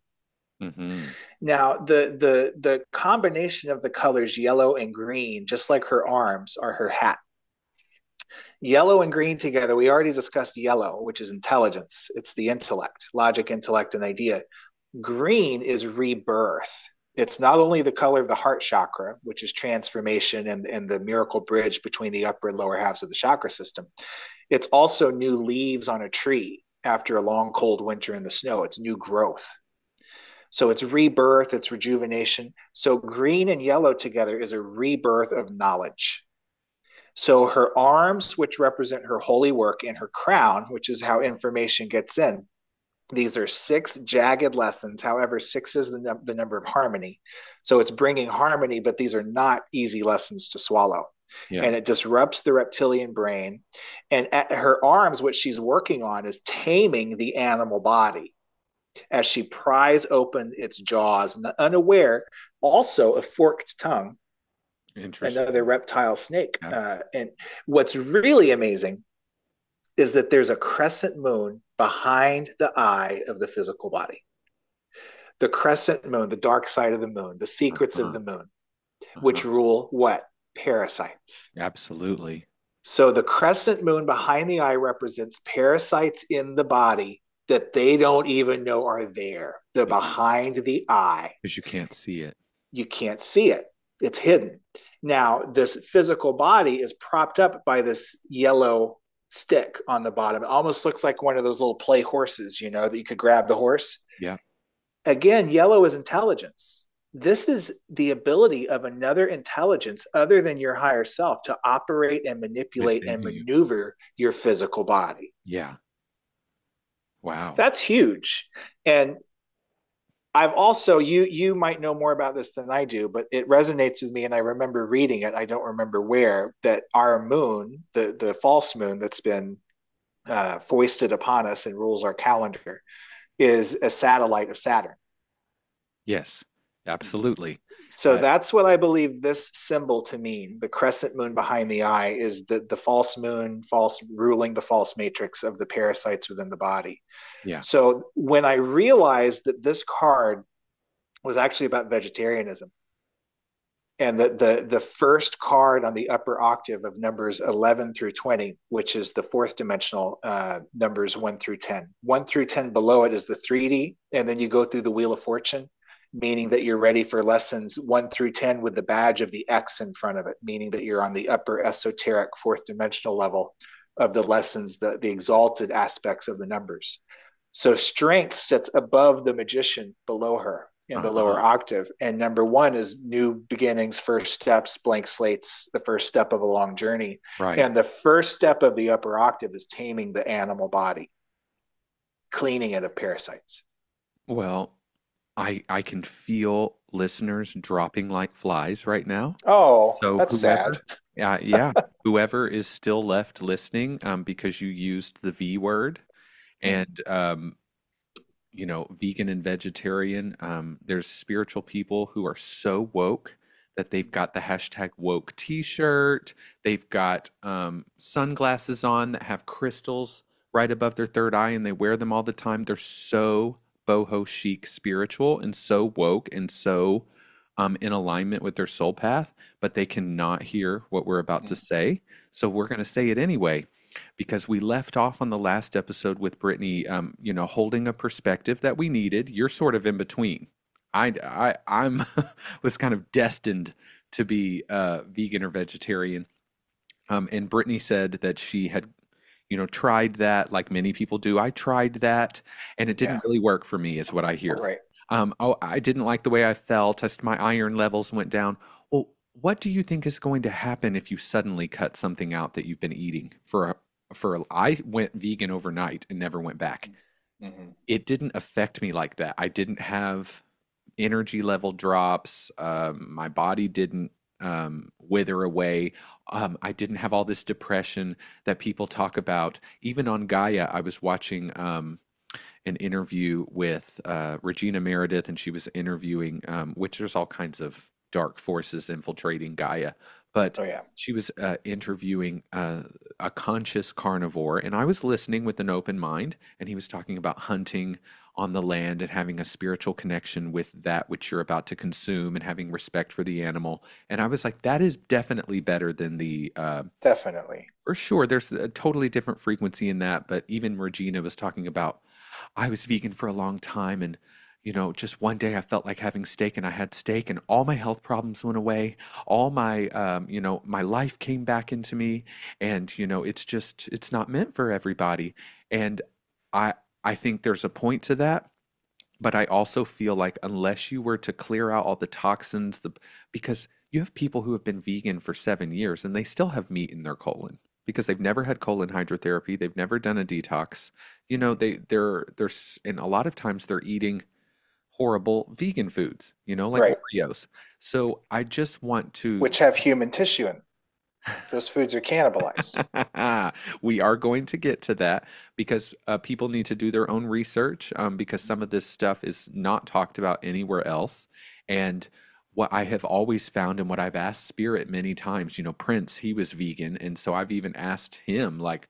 Mm-hmm. Now, the combination of the colors yellow and green, just like her arms, are her hat. Yellow and green together, we already discussed yellow, which is intelligence. It's the intellect, logic, intellect, and idea. Green is rebirth. It's not only the color of the heart chakra, which is transformation and the miracle bridge between the upper and lower halves of the chakra system. It's also new leaves on a tree after a long, cold winter in the snow. It's new growth. So it's rebirth, it's rejuvenation. So green and yellow together is a rebirth of knowledge. So her arms, which represent her holy work, and her crown, which is how information gets in. These are six jagged lessons. However, six is the number of harmony. So it's bringing harmony, but these are not easy lessons to swallow. Yeah. And it disrupts the reptilian brain. And at her arms, what she's working on is taming the animal body as she pries open its jaws, unaware also a forked tongue, another Interesting. reptile snake. Yeah. And what's really amazing is that there's a crescent moon behind the eye of the physical body. The crescent moon, the dark side of the moon, the secrets of Uh-huh. the moon, Uh-huh. which rule what? Parasites. Absolutely. So the crescent moon behind the eye represents parasites in the body that they don't even know are there. They're behind the eye. Because you can't see it. You can't see it, it's hidden. Now, this physical body is propped up by this yellow stick on the bottom. It almost looks like one of those little play horses, that you could grab the horse. Yeah. Again, yellow is intelligence. This is the ability of another intelligence other than your higher self to operate and manipulate Within and you. maneuver your physical body. Yeah. Wow. That's huge. And I've also you might know more about this than I do, but it resonates with me, and I remember reading it. I don't remember where that our moon, the false moon that's been foisted upon us and rules our calendar, is a satellite of Saturn. Yes. Absolutely. So that's what I believe this symbol to mean. The crescent moon behind the eye is the false moon, false ruling the false matrix of the parasites within the body. Yeah. So when I realized that this card was actually about vegetarianism, and the first card on the upper octave of numbers 11 through 20, which is the fourth dimensional numbers 1 through 10. 1 through 10 below it is the 3D, and then you go through the Wheel of Fortune, meaning that you're ready for lessons 1 through 10 with the badge of the X in front of it, meaning that you're on the upper esoteric fourth dimensional level of the lessons, the exalted aspects of the numbers. So strength sits above the magician below her in the lower Uh-huh. octave. And number one is new beginnings, first steps, blank slates, the first step of a long journey. Right. And the first step of the upper octave is taming the animal body, cleaning it of parasites. Well, I can feel listeners dropping like flies right now. Oh, So that's sad. yeah, whoever is still left listening, because you used the V word, and vegan and vegetarian. There's spiritual people who are so woke that they've got the hashtag woke t-shirt. They've got sunglasses on that have crystals right above their third eye and they wear them all the time. They're so boho chic spiritual and so woke and so in alignment with their soul path, but they cannot hear what we're about to say. So we're going to say it anyway because we left off on the last episode with Brittany, holding a perspective that we needed. You're sort of in between. I'm was kind of destined to be vegan or vegetarian. And Brittany said that she had, tried that like many people do. I tried that and it Yeah, didn't really work for me, is what I hear. right. I didn't like the way I felt. My iron levels went down. Well, what do you think is going to happen if you suddenly cut something out that you've been eating I went vegan overnight and never went back. Mm-hmm. It didn't affect me like that. I didn't have energy level drops. My body didn't wither away. I didn't have all this depression that people talk about. Even on Gaia, I was watching an interview with Regina Meredith, and she was interviewing, which there's all kinds of dark forces infiltrating Gaia, but Oh, yeah. she was interviewing a conscious carnivore, and I was listening with an open mind, and he was talking about hunting on the land and having a spiritual connection with that which you're about to consume and having respect for the animal. And I was like, that is definitely better than the Definitely. for sure. There's a totally different frequency in that, but even Regina was talking about I was vegan for a long time and just one day I felt like having steak and I had steak and all my health problems went away. All my my life came back into me and it's not meant for everybody. And I I think there's a point to that, but I also feel like unless you were to clear out all the toxins, because you have people who have been vegan for 7 years and they still have meat in their colon because they've never had colon hydrotherapy, they've never done a detox. And a lot of times they're eating horrible vegan foods, like Right. Oreos. So I just want to Which have human tissue in them. Those foods are cannibalized. we are going to get to that because people need to do their own research because some of this stuff is not talked about anywhere else. And what I have always found and what I've asked Spirit many times, Prince, he was vegan. And so I've even asked him, like,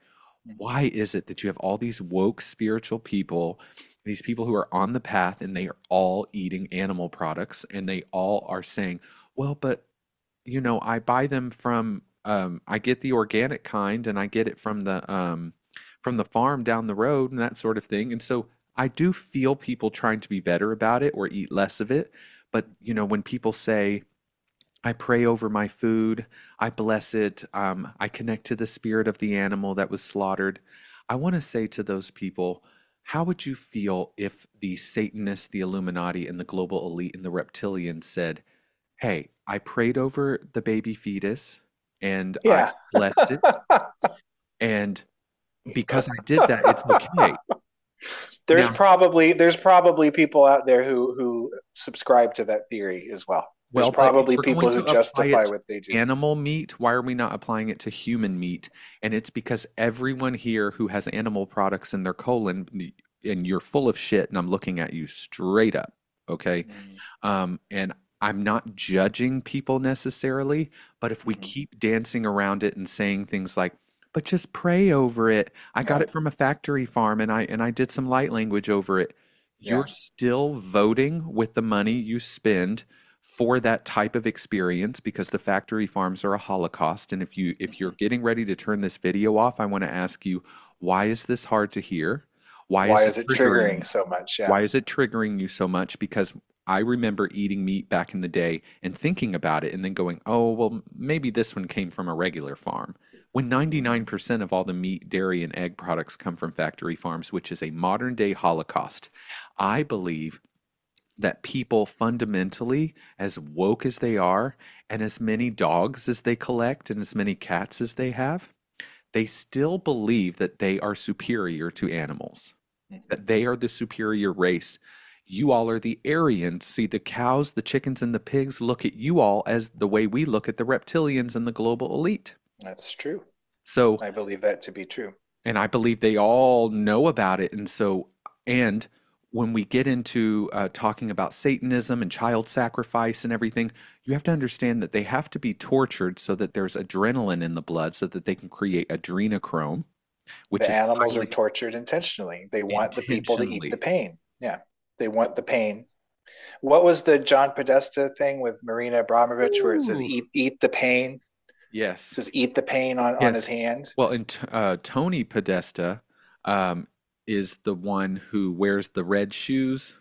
why is it that you have all these woke spiritual people, these people who are on the path and they are all eating animal products and they all are saying, well, but I buy them from I get the organic kind and I get it from the farm down the road and that sort of thing. And so I do feel people trying to be better about it or eat less of it. But when people say, I pray over my food, I bless it, I connect to the spirit of the animal that was slaughtered. I want to say to those people, how would you feel if the Satanists, the Illuminati, and the global elite and the reptilians said, hey, I prayed over the baby fetus and I Yeah. blessed it. And because I did that, it's okay. there's Now, probably there's probably people out there who subscribe to that theory as well. There's well, but if probably we're going people who to apply it justify to what they do. animal meat, why are we not applying it to human meat? And it's because everyone here who has animal products in their colon, and you're full of shit, and I'm looking at you straight up, okay? Mm-hmm. And I'm not judging people necessarily, but if we Mm-hmm. keep dancing around it and saying things like, but just pray over it. I got Yeah. it from a factory farm and I did some light language over it. You're Yeah. still voting with the money you spend for that type of experience because the factory farms are a holocaust. And if you're Mm-hmm. getting ready to turn this video off, I want to ask you, why is this hard to hear? Why Why is it is it triggering triggering you? so much? Yeah. Why is it triggering you so much? Because I remember eating meat back in the day and thinking about it and then going, oh, well, maybe this one came from a regular farm. When Mm-hmm. 99% of all the meat, dairy, and egg products come from factory farms, which is a modern day holocaust, I believe that people fundamentally, as woke as they are, and as many dogs as they collect and as many cats as they have, they still believe that they are superior to animals, Mm-hmm. that they are the superior race. You all are the Aryans. See, the cows, the chickens, and the pigs look at you all as the way we look at the reptilians and the global elite. That's true. So, I believe that to be true. and I believe they all know about it. And when we get into talking about Satanism and child sacrifice and everything, you have to understand that they have to be tortured so that there's adrenaline in the blood so that they can create adreno-krome, The which is animals are highly tortured intentionally. They want the people to eat the intentionally. pain. Yeah. They want the pain. What was the John Podesta thing with Marina Abramovich where it says Ooh. eat the pain? It Yes. says eat the pain on his Yes. hand. Well, and Tony Podesta um, is the one who wears the red shoes.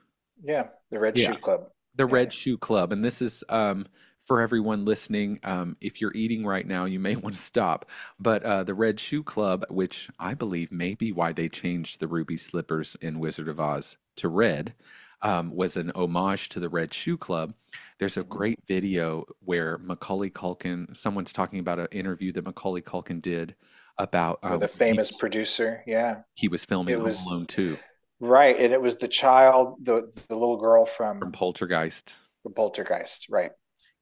Yeah. The Red Yeah. Shoe Club. The Yeah. Red Shoe Club. And this is for everyone listening. If you're eating right now, you may want to stop. But the Red Shoe Club, which I believe may be why they changed the ruby slippers in Wizard of Oz to red, was an homage to the Red Shoe Club. There's a Mm-hmm. great video where Macaulay Culkin, someone's talking about an interview that Macaulay Culkin did about With a when famous producer. Yeah. he was filming It Home was Alone 2 right. And it was the child, the little girl from from Poltergeist. the Poltergeist. Right.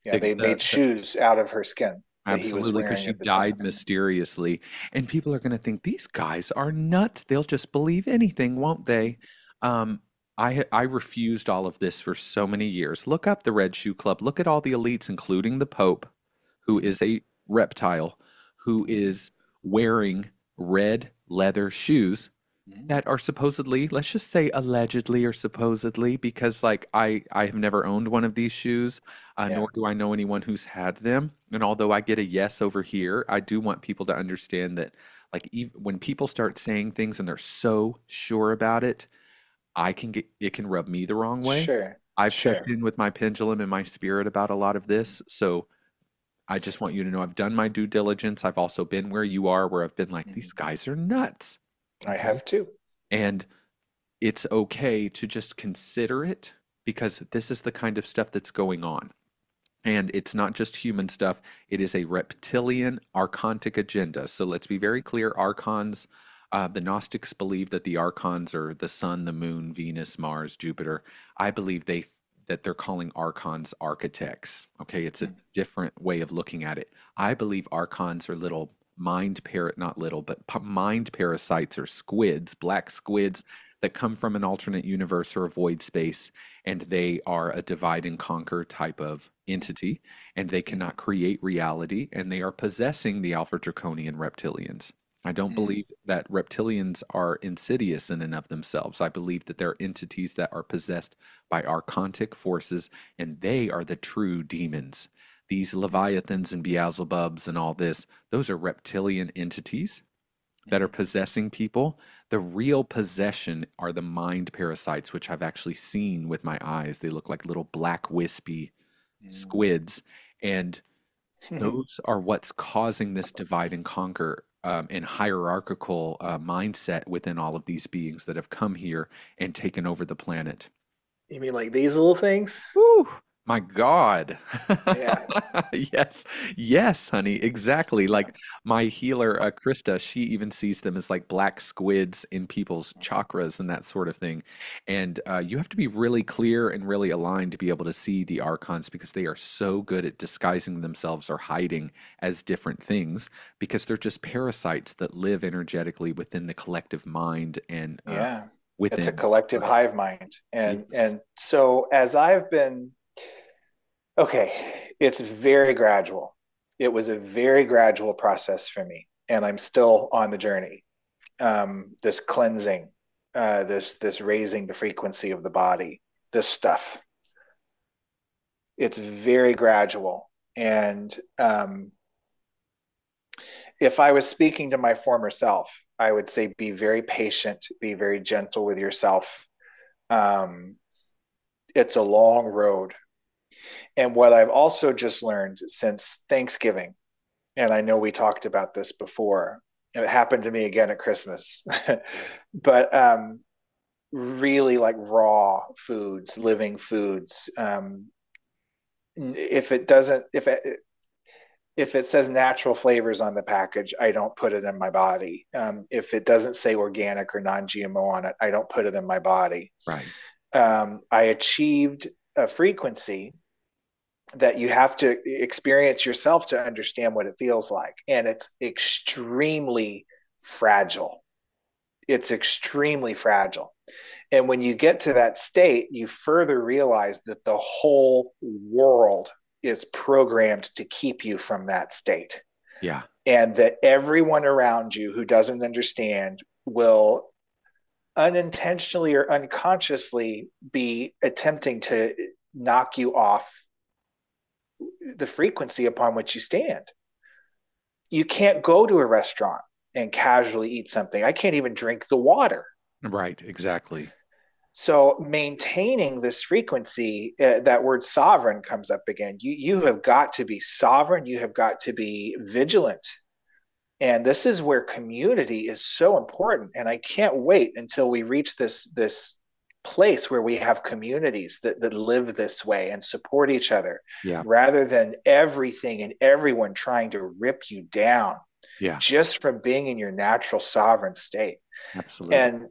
Yeah. The, They the, made the shoes out of her skin that he was Absolutely, because wearing she at the time. died mysteriously. And people are going to think these guys are nuts. They'll just believe anything, won't they? Um, I refused all of this for so many years. Look up the Red Shoe Club. Look at all the elites, including the Pope, who Mm-hmm. is a reptile, who Mm-hmm. is wearing red leather shoes that are supposedly, let's just say allegedly or supposedly, because like I have never owned one of these shoes, Yeah, nor do I know anyone who's had them. And although I get a yes over here, I do want people to understand that like even when people start saying things and they're so sure about it, I can get it can rub me the wrong way. sure, I've checked sure. in with my pendulum and my spirit about a lot of this, so I just want you to know I've done my due diligence. I've also been where you are, where I've been like, these Mhm. guys are nuts. I Okay. have too. And it's okay to just consider it because this is the kind of stuff that's going on. And it's not just human stuff, it is a reptilian archontic agenda. So let's be very clear archons, the Gnostics believe that the archons are the sun, the moon, Venus, Mars, Jupiter. I believe that they're calling archons architects. Okay, it's a Mm, different way of looking at it. I believe archons are little mind parrot, not little, but mind parasites or squids, black squids that come from an alternate universe or a void space, and they are a divide and conquer type of entity, and they mhm, cannot create reality, and they are possessing the Alpha Draconian reptilians. I don't mm, believe that reptilians are insidious in and of themselves. I believe that they're entities that are possessed by archontic forces, and they are the true demons. These mm, Leviathans and Beelzebubs and all this, those are reptilian entities that are mhm, possessing people. The real possession are the mind parasites, which I've actually seen with my eyes. They look like little black wispy mm. squids. And those are what's causing this divide and conquer and hierarchical mindset within all of these beings that have come here and taken over the planet. You mean like these little things? Whew, my God. Yeah, Yes, yes, honey, exactly. yeah. Like my healer, Krista, she even sees them as like black squids in people's chakras and that sort of thing. And you have to be really clear and really aligned to be able to see the archons because they are so good at disguising themselves or hiding as different things because they're just parasites that live energetically within the collective mind and Yeah. It's a within collective Earth. hive mind. And Yes. and so as I've been okay, it's very gradual. It was a very gradual process for me, and I'm still on the journey. This cleansing, this raising the frequency of the body, this stuff. It's very gradual. And if I was speaking to my former self, I would say be very patient, be very gentle with yourself. Um, it's a long road. And what I've also just learned since Thanksgiving, and I know we talked about this before, and it happened to me again at Christmas, but really like raw foods, living foods. If it doesn't, if it says natural flavors on the package, I don't put it in my body. If it doesn't say organic or non-GMO on it, I don't put it in my body. Right. I achieved a frequency that you have to experience yourself to understand what it feels like. And it's extremely fragile. It's extremely fragile. And when you get to that state, you further realize that the whole world is programmed to keep you from that state. Yeah. And that everyone around you who doesn't understand will unintentionally or unconsciously be attempting to knock you off the frequency upon which you stand. You can't go to a restaurant and casually eat something. I can't even drink the water. Right. Exactly. So maintaining this frequency, that word sovereign comes up again. You have got to be sovereign. You have got to be vigilant. And this is where community is so important. And I can't wait until we reach this place where we have communities that live this way and support each other Yeah. rather than everything and everyone trying to rip you down Yeah. just from being in your natural sovereign state. Absolutely. And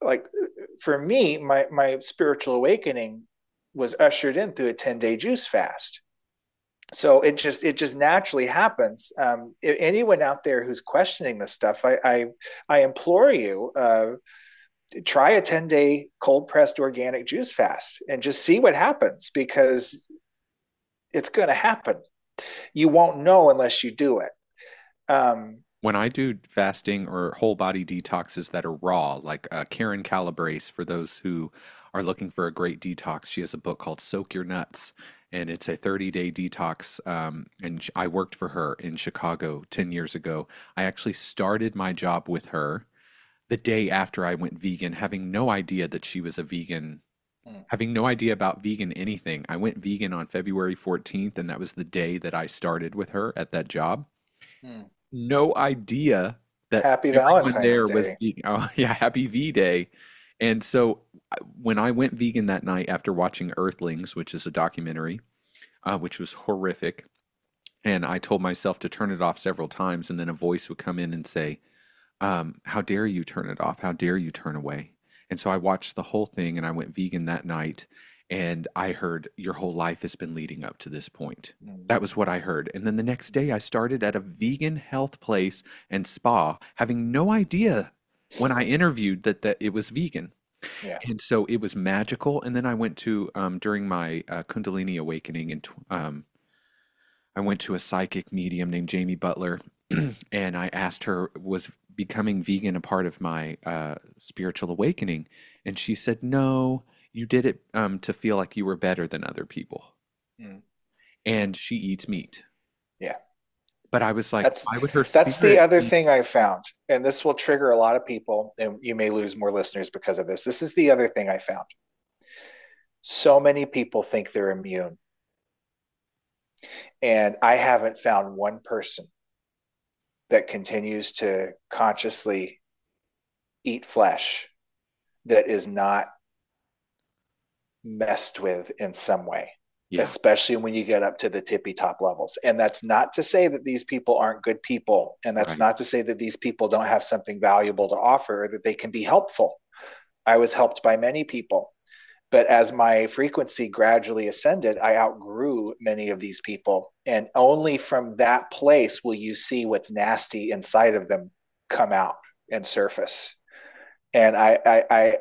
like for me, my spiritual awakening was ushered in through a 10-day juice fast. So it just naturally happens. Anyone out there who's questioning this stuff, I implore you, try a 10-day cold pressed organic juice fast and just see what happens because it's going to happen. You won't know unless you do it. Um, when I do fasting or whole body detoxes that are raw, like Karen Calabrese, for those who are looking for a great detox, she has a book called Soak Your Nuts, and it's a 30-day detox. And I worked for her in Chicago 10 years ago. I actually started my job with her the day after I went vegan, having no idea that she was a vegan, Mm, having no idea about vegan anything. I went vegan on February 14th, and that was the day that I started with her at that job. mm. No idea that Happy everyone Valentine's there was Day. vegan. Oh, yeah, happy V Day. And so when I went vegan that night after watching Earthlings, which is a documentary, which was horrific, and I told myself to turn it off several times, and then a voice would come in and say, how dare you turn it off? How dare you turn away? And so I watched the whole thing and I went vegan that night and I heard your whole life has been leading up to this point. Mm, That was what I heard. And then the next day I started at a vegan health place and spa, having no idea when I interviewed that it was vegan. yeah. And so it was magical. And then I went to, during my Kundalini awakening, and I went to a psychic medium named Jamie Butler, and I asked her, was becoming vegan a part of my spiritual awakening? And she said, no, you did it to feel like you were better than other people. Mm, And she eats meat. yeah. But I was like, That's why would her that's the spirit other eat? thing I found, and this will trigger a lot of people, and you may lose more listeners because of this. This is the other thing I found. So many people think they're immune, and I haven't found one person that continues to consciously eat flesh that is not messed with in some way, Yeah, especially when you get up to the tippy top levels. And that's not to say that these people aren't good people. And that's right. not to say that these people don't have something valuable to offer or that they can be helpful. I was helped by many people. But as my frequency gradually ascended, I outgrew many of these people. And only from that place will you see what's nasty inside of them come out and surface. And I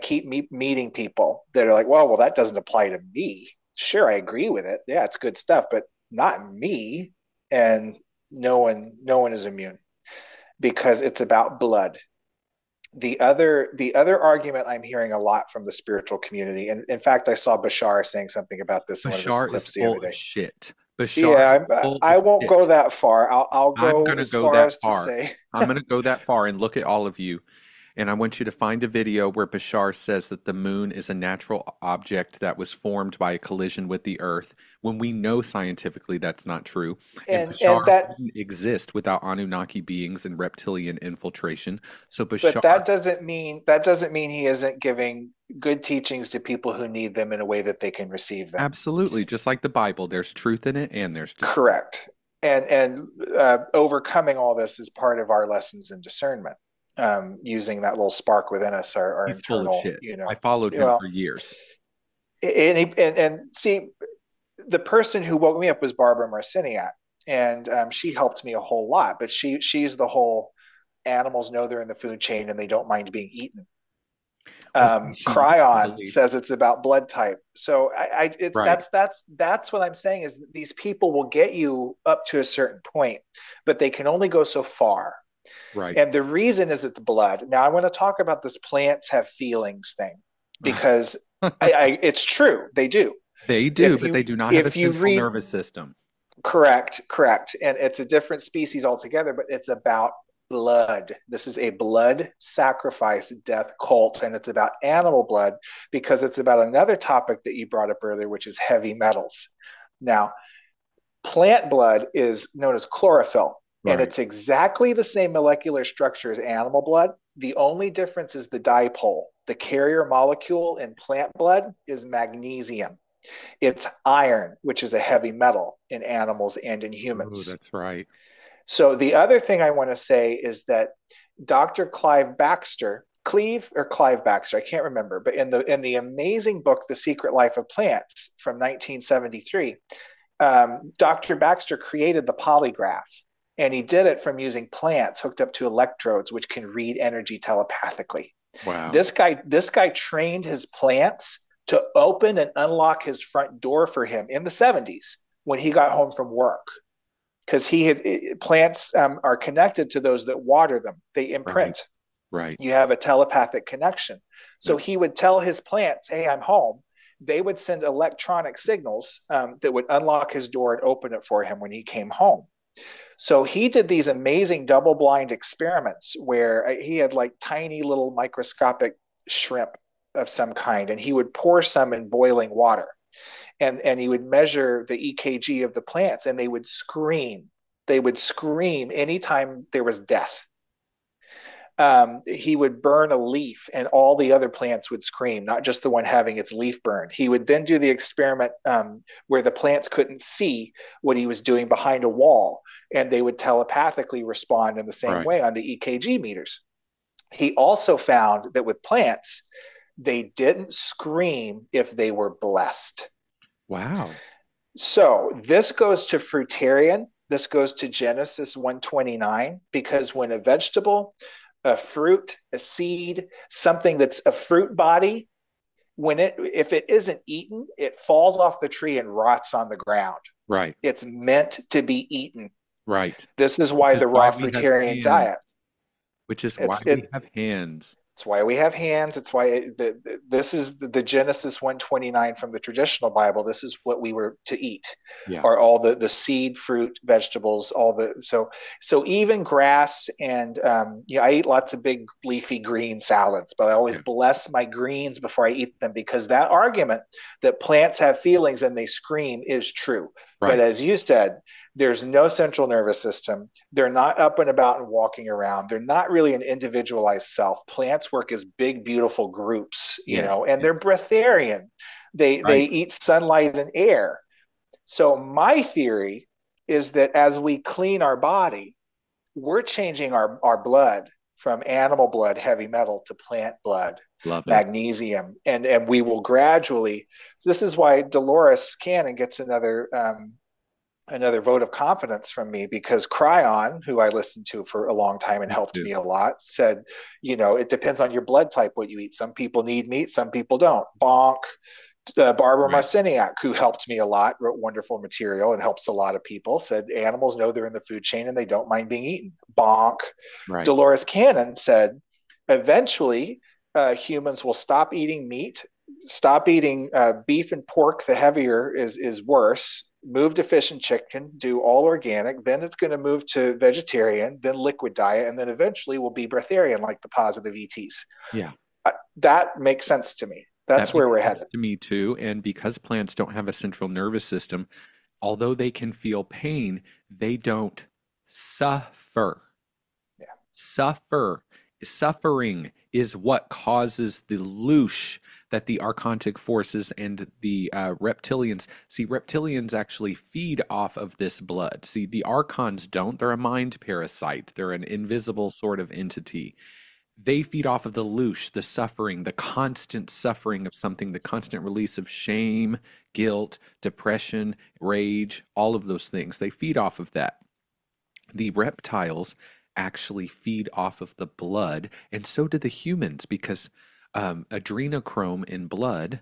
keep meeting people that are like, well, that doesn't apply to me. Sure, I agree with it. Yeah, it's good stuff, but not me. And no one is immune because it's about blood. The other argument I'm hearing a lot from the spiritual community, and in fact, I saw Bashar saying something about this in one of his Bashar is clips the other full of day. shit. Bashar is Yeah, full I of won't go shit. that far. I'll I'm go going to as go far that as to far. say, I'm going to go that far and look at all of you. And I want you to find a video where Bashar says that the moon is a natural object that was formed by a collision with the earth, when we know scientifically that's not true. And and Bashar that wouldn't exist without Anunnaki beings and reptilian infiltration. So but Bashar, that doesn't mean he isn't giving good teachings to people who need them in a way that they can receive them. absolutely, just like the Bible, there's truth in it and there's destruction. Correct. And overcoming all this is part of our lessons in discernment. Using that little spark within us, our He's full of internal, shit. I followed him for well, years. and see, the person who woke me up was Barbara Marciniak, and she helped me a whole lot. But she's the whole animals know they're in the food chain and they don't mind being eaten. Well, see, she used to Cryon believe, says it's about blood type. So it's right, that's what I'm saying is these people will get you up to a certain point, but they can only go so far. right. And the reason is it's blood. Now I want to talk about this plants have feelings thing because it's true they do. They do, If but you they do not have a if you central read nervous system. correct, and it's a different species altogether, but it's about blood. This is a blood sacrifice death cult, and it's about animal blood because it's about another topic that you brought up earlier, which is heavy metals. Now, plant blood is known as chlorophyll, and Right. it's exactly the same molecular structure as animal blood. The only difference is the dipole. The carrier molecule in plant blood is magnesium. It's iron, which is a heavy metal in animals and in Oh, humans. that's right. So the other thing I want to say is that Dr. Clive Baxter, I can't remember, but in the amazing book, The Secret Life of Plants from 1973, Dr. Baxter created the polygraph. And he did it from using plants hooked up to electrodes, which can read energy telepathically. Wow. This guy trained his plants to open and unlock his front door for him in the 70s when he got home from work. because plants are connected to those that water them. They Right. imprint. Right. You have a telepathic connection. So Yep. he would tell his plants, "Hey, I'm home." They would send electronic signals that would unlock his door and open it for him when he came home. So he did these amazing double blind experiments where he had like tiny little microscopic shrimp of some kind, and he would pour some in boiling water, and he would measure the EKG of the plants, and they would scream. They would scream anytime there was death. He would burn a leaf and all the other plants would scream, not just the one having its leaf burned. He would then do the experiment where the plants couldn't see what he was doing behind a wall, and they would telepathically respond in the same Right. way on the EKG meters. He also found that with plants, they didn't scream if they were blessed. Wow. So this goes to fruitarian. This goes to Genesis 129, because when a vegetable, a fruit, a seed, something that's a fruit body, if it isn't eaten, it falls off the tree and rots on the ground. Right. It's meant to be eaten. Right. This is Which why is the why raw we have fruitarian hands. diet. Which is why It's we it have hands. It's why we have hands. It's why this is the Genesis 129 from the traditional Bible. This is what we were to eat, Yeah. or all the seed, fruit, vegetables, all the so even grass and I eat lots of big leafy green salads, but I always Yeah. bless my greens before I eat them, because that argument that plants have feelings and they scream is true. But Right. as you said, there's no central nervous system. They're not up and about and walking around. They're not really an individualized self. Plants work as big, beautiful groups, Yeah. and they're breatharian. They Right. eat sunlight and air. So my theory is that as we clean our body, we're changing our blood from animal blood, heavy metal, to plant blood, Love it. magnesium, and we will gradually. So this is why Dolores Cannon gets another vote of confidence from me, because Cryon, who I listened to for a long time and Me helped too. me a lot, said, it depends on your blood type what you eat. Some people need meat, some people don't. Bonk. Barbara Right. Marciniak, who helped me a lot, wrote wonderful material and helps a lot of people, said animals know they're in the food chain and they don't mind being eaten. Bonk. Right. Dolores Cannon said, eventually humans will stop eating meat, stop eating beef and pork. The heavier is worse. Move to fish and chicken, do all organic. Then it's going to move to vegetarian, then liquid diet, and then eventually will be breatharian, like the positive ETs. Yeah. That makes sense to me. That That's where makes we're sense headed. to me too. And because plants don't have a central nervous system, although they can feel pain, they don't suffer. Yeah. Suffer. Suffering is what causes the loosh that the archontic forces and the reptilians. See, reptilians actually feed off of this blood. See, the archons don't. They're a mind parasite. They're an invisible sort of entity. They feed off of the loosh, the suffering, the constant suffering of something, the constant release of shame, guilt, depression, rage, all of those things. They feed off of that. The reptiles actually feed off of the blood, and so do the humans, because adreno-krome in blood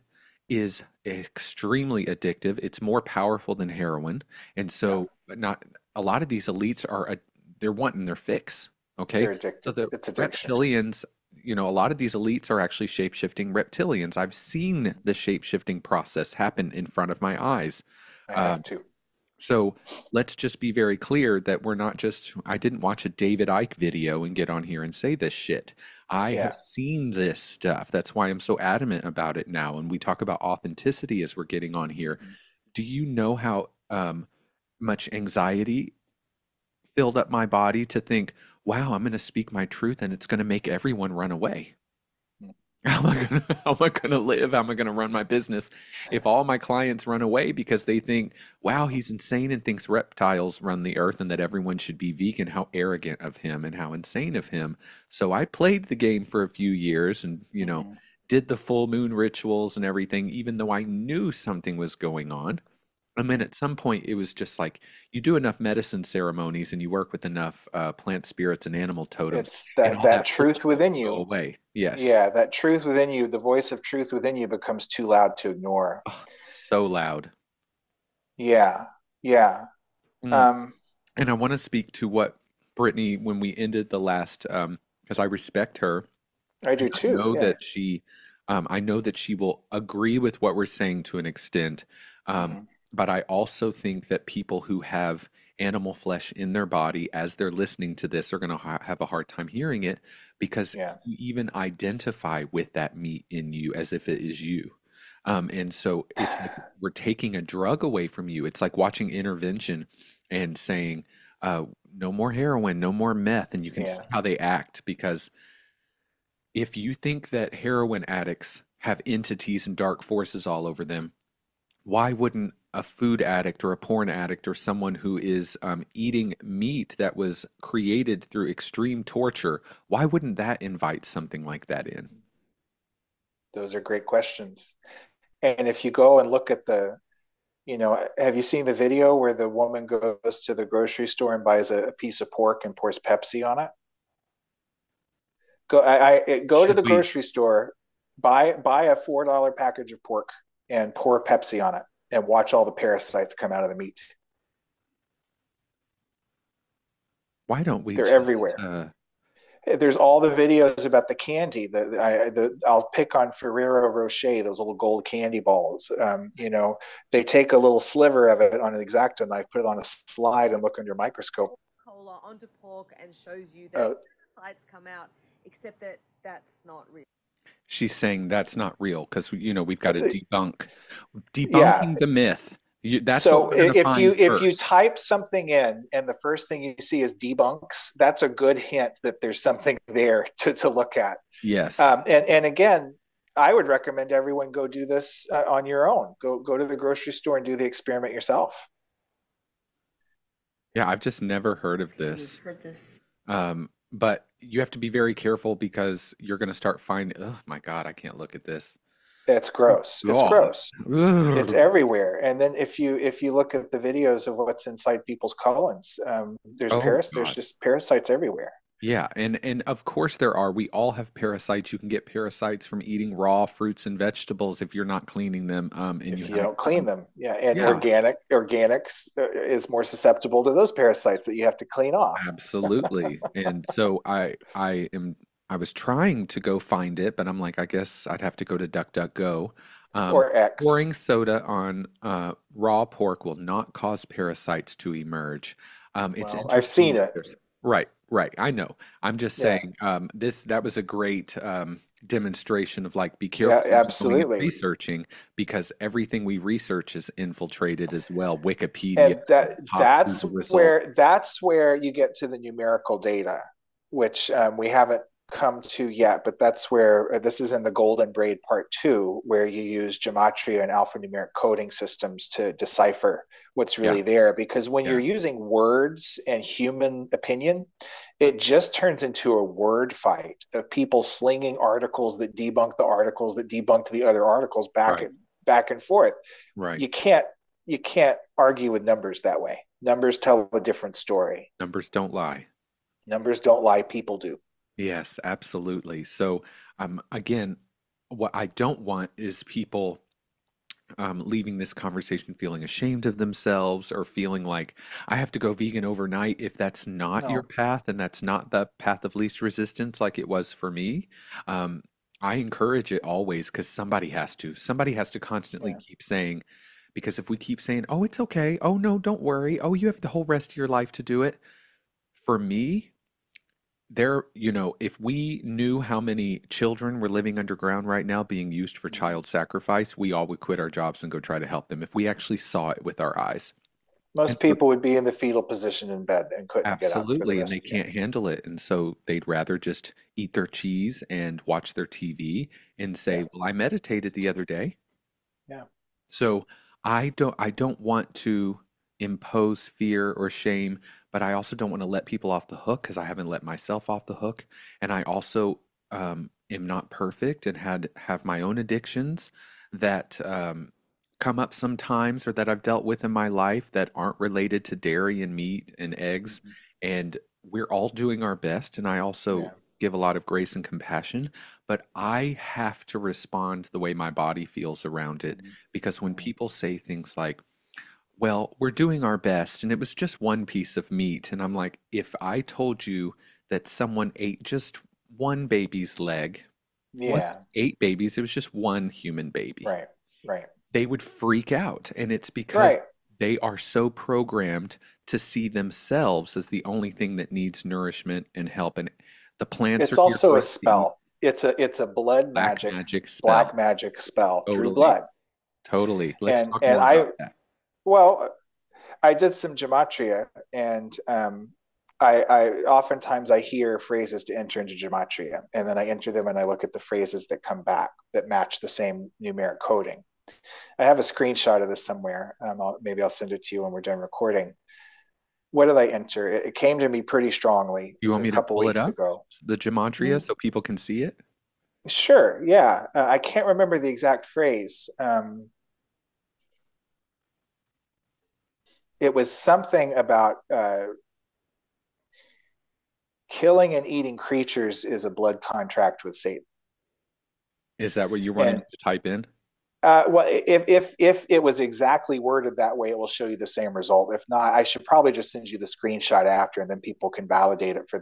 is extremely addictive. It's more powerful than heroin, and Yeah. so not a lot of these elites are they're wanting their fix. Okay, They're so addicted. the It's addiction. reptilians, a lot of these elites are actually shape-shifting reptilians. I've seen the shape-shifting process happen in front of my eyes. I Uh, have too. so let's just be very clear that we're not just, I didn't watch a David Icke video and get on here and say this shit. I have Yeah. seen this stuff. That's why I'm so adamant about it now. And we talk about authenticity as we're getting on here. Mhm. Do you know how much anxiety filled up my body to think, wow, I'm going to speak my truth and it's going to make everyone run away? How am I gonna live? How am I gonna run my business if all my clients run away because they think, wow, he's insane and thinks reptiles run the earth and that everyone should be vegan? How arrogant of him and how insane of him. So I played the game for a few years and, Mhm. did the full moon rituals and everything, even though I knew something was going on. And then at some point, it was just like you do enough medicine ceremonies and you work with enough plant spirits and animal totems, It's and that all that that truth bullshit within will go you. away. Yes. Yeah, that truth within you, the voice of truth within you becomes too loud to ignore. Oh, so loud. Yeah. Yeah. Mm, Um, And I want to speak to what Brittany, when we ended the last, because I respect her, I and do too. Yeah. I know that she will agree with what we're saying to an extent. Um, Hmm. but I also think that people who have animal flesh in their body, as they're listening to this, are going to have a hard time hearing it because Yeah. you even identify with that meat in you as if it is you. And so it's like we're taking a drug away from you. It's like watching intervention and saying, uh, no more heroin, no more meth. And you can see Yeah. how they act because if you think that heroin addicts have entities and dark forces all over them, why wouldn't a food addict or a porn addict or someone who is eating meat that was created through extreme torture, why wouldn't that invite something like that in? Those are great questions. And if you go and look at have you seen the video where the woman goes to the grocery store and buys a piece of pork and pours Pepsi on it? Go to Should the we? grocery store, buy a $4 package of pork and pour Pepsi on it and watch all the parasites come out of the meat. Why don't we They're just? everywhere. There's all the videos about the candy. I'll pick on Ferrero Rocher, those little gold candy balls. They take a little sliver of it on an X-Acto knife, put it on a slide, and look under a microscope. Cola onto pork and shows you that Uh, sites come out, except that that's not real. She's saying that's not real because we've got to yeah. debunking the myth. That's what So we're going to find if you first. type something in and the first thing you see is debunks, that's a good hint that there's something there to look at. Yes. And again, I would recommend everyone go do this on your own. Go to the grocery store and do the experiment yourself. Yeah, I've just never heard of You've this. heard this. But you have to be very careful because you're going to start finding, oh my God, I can't look at this. It's Oh gross. It's God. gross. It's Ugh. everywhere. And then if you look at the videos of what's inside people's colons, Oh there's God. just parasites everywhere. Yeah, and of course there are. We all have parasites. You can get parasites from eating raw fruits and vegetables if you're not cleaning them, and you If you have don't clean them. Yeah, and yeah, organics is more susceptible to those parasites that you have to clean off. absolutely. And so I was trying to go find it, but I'm like, I guess I'd have to go to DuckDuckGo. Um, Or X. Pouring soda on raw pork will not cause parasites to emerge. It's Well, I've seen interesting. it. Right, right. I know. I'm just Yeah. saying, that was a great demonstration of like, be Yeah, careful when you're going and absolutely. researching because everything we research is infiltrated as well. Wikipedia, And that top that's Google result. where you get to the numerical data, which we haven't come to yet, but that's where this is in the Golden Braid Part 2, where you use gematria and alphanumeric coding systems to decipher what's Yeah, really there. Because when you're yeah, using words and human opinion, it just turns into a word fight of people slinging articles that debunk the articles that debunked the other articles right, back and forth. right. You can't argue with numbers that way. Numbers tell a different story. Numbers don't lie. Numbers don't lie, people do. Yes, absolutely. So, again, what I don't want is people leaving this conversation feeling ashamed of themselves or feeling like I have to go vegan overnight if that's not your No. path and that's not the path of least resistance like it was for me. Um, I encourage it always because somebody has to. Somebody has to constantly Yeah. keep saying, because if we keep saying, oh, it's okay. Oh, no, don't worry. Oh, you have the whole rest of your life to do it. For me, if we knew how many children were living underground right now being used for Mhm. child sacrifice, we all would quit our jobs and go try to help them if we actually saw it with our eyes. And Most so, people would be in the fetal position in bed and couldn't get up for the absolutely, and rest they of the day. can't handle it. And so they'd rather just eat their cheese and watch their TV and say, Yeah. "Well, I meditated the other day." Yeah. So I don't want to impose fear or shame, but I also don't want to let people off the hook because I haven't let myself off the hook. And I also am not perfect and have my own addictions that come up sometimes or that I've dealt with in my life that aren't related to dairy and meat and eggs. Mhm. And we're all doing our best. And I also Yeah. give a lot of grace and compassion, but I have to respond the way my body feels around it Mhm. because when Mhm. people say things like, well, we're doing our best. And it was just one piece of meat. And I'm like, if I told you that someone ate just one baby's leg, it wasn't Yeah, eight babies, it was just one human baby, right, right, they would freak out. And it's because right. they are so programmed to see themselves as the only thing that needs nourishment and help. And the plants It's are here also for a a seed. spell. It's a blood Black magic, magic black spell. magic spell through Totally. blood. Totally. Let's And talk and more about I that. well, I did some gematria, and I oftentimes I hear phrases to enter into gematria, and then I enter them and I look at the phrases that come back that match the same numeric coding. I have a screenshot of this somewhere. Maybe I'll send it to you when we're done recording. What did I enter? It came to me pretty strongly. It You was want a me to couple pull it weeks up? ago. The gematria Mm, so people can see it? sure, yeah. I can't remember the exact phrase. It was something about killing and eating creatures is a blood contract with Satan. Is that what you're wanting And me to type in? well, if it was exactly worded that way, it will show you the same result. If not, I should probably just send you the screenshot after, and then people can validate it for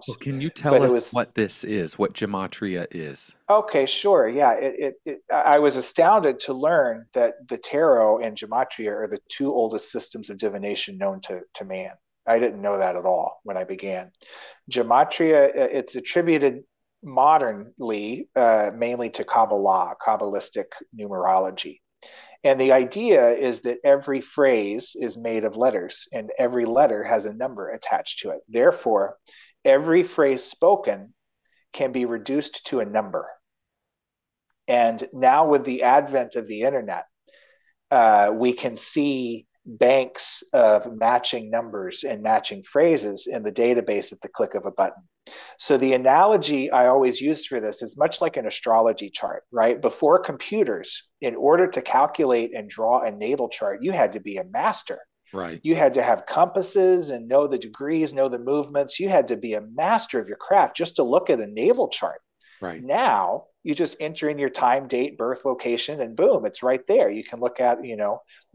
Well, themselves. can you tell But it us was what this is, what gematria is? okay, sure, yeah. I was astounded to learn that the tarot and gematria are the two oldest systems of divination known to man. I didn't know that at all when I began. Gematria, it's attributed modernly mainly to Kabbalah, Kabbalistic numerology. And the idea is that every phrase is made of letters, and every letter has a number attached to it. Therefore, every phrase spoken can be reduced to a number. And now, with the advent of the internet, we can see banks of matching numbers and matching phrases in the database at the click of a button. So the analogy I always use for this is much like an astrology chart, right? Before computers, in order to calculate and draw a natal chart, you had to be a master. Right, You had to have compasses and know the degrees, know the movements. You had to be a master of your craft just to look at a natal chart. right. Now you just enter in your time, date, birth location, and boom, it's right there. You can look at,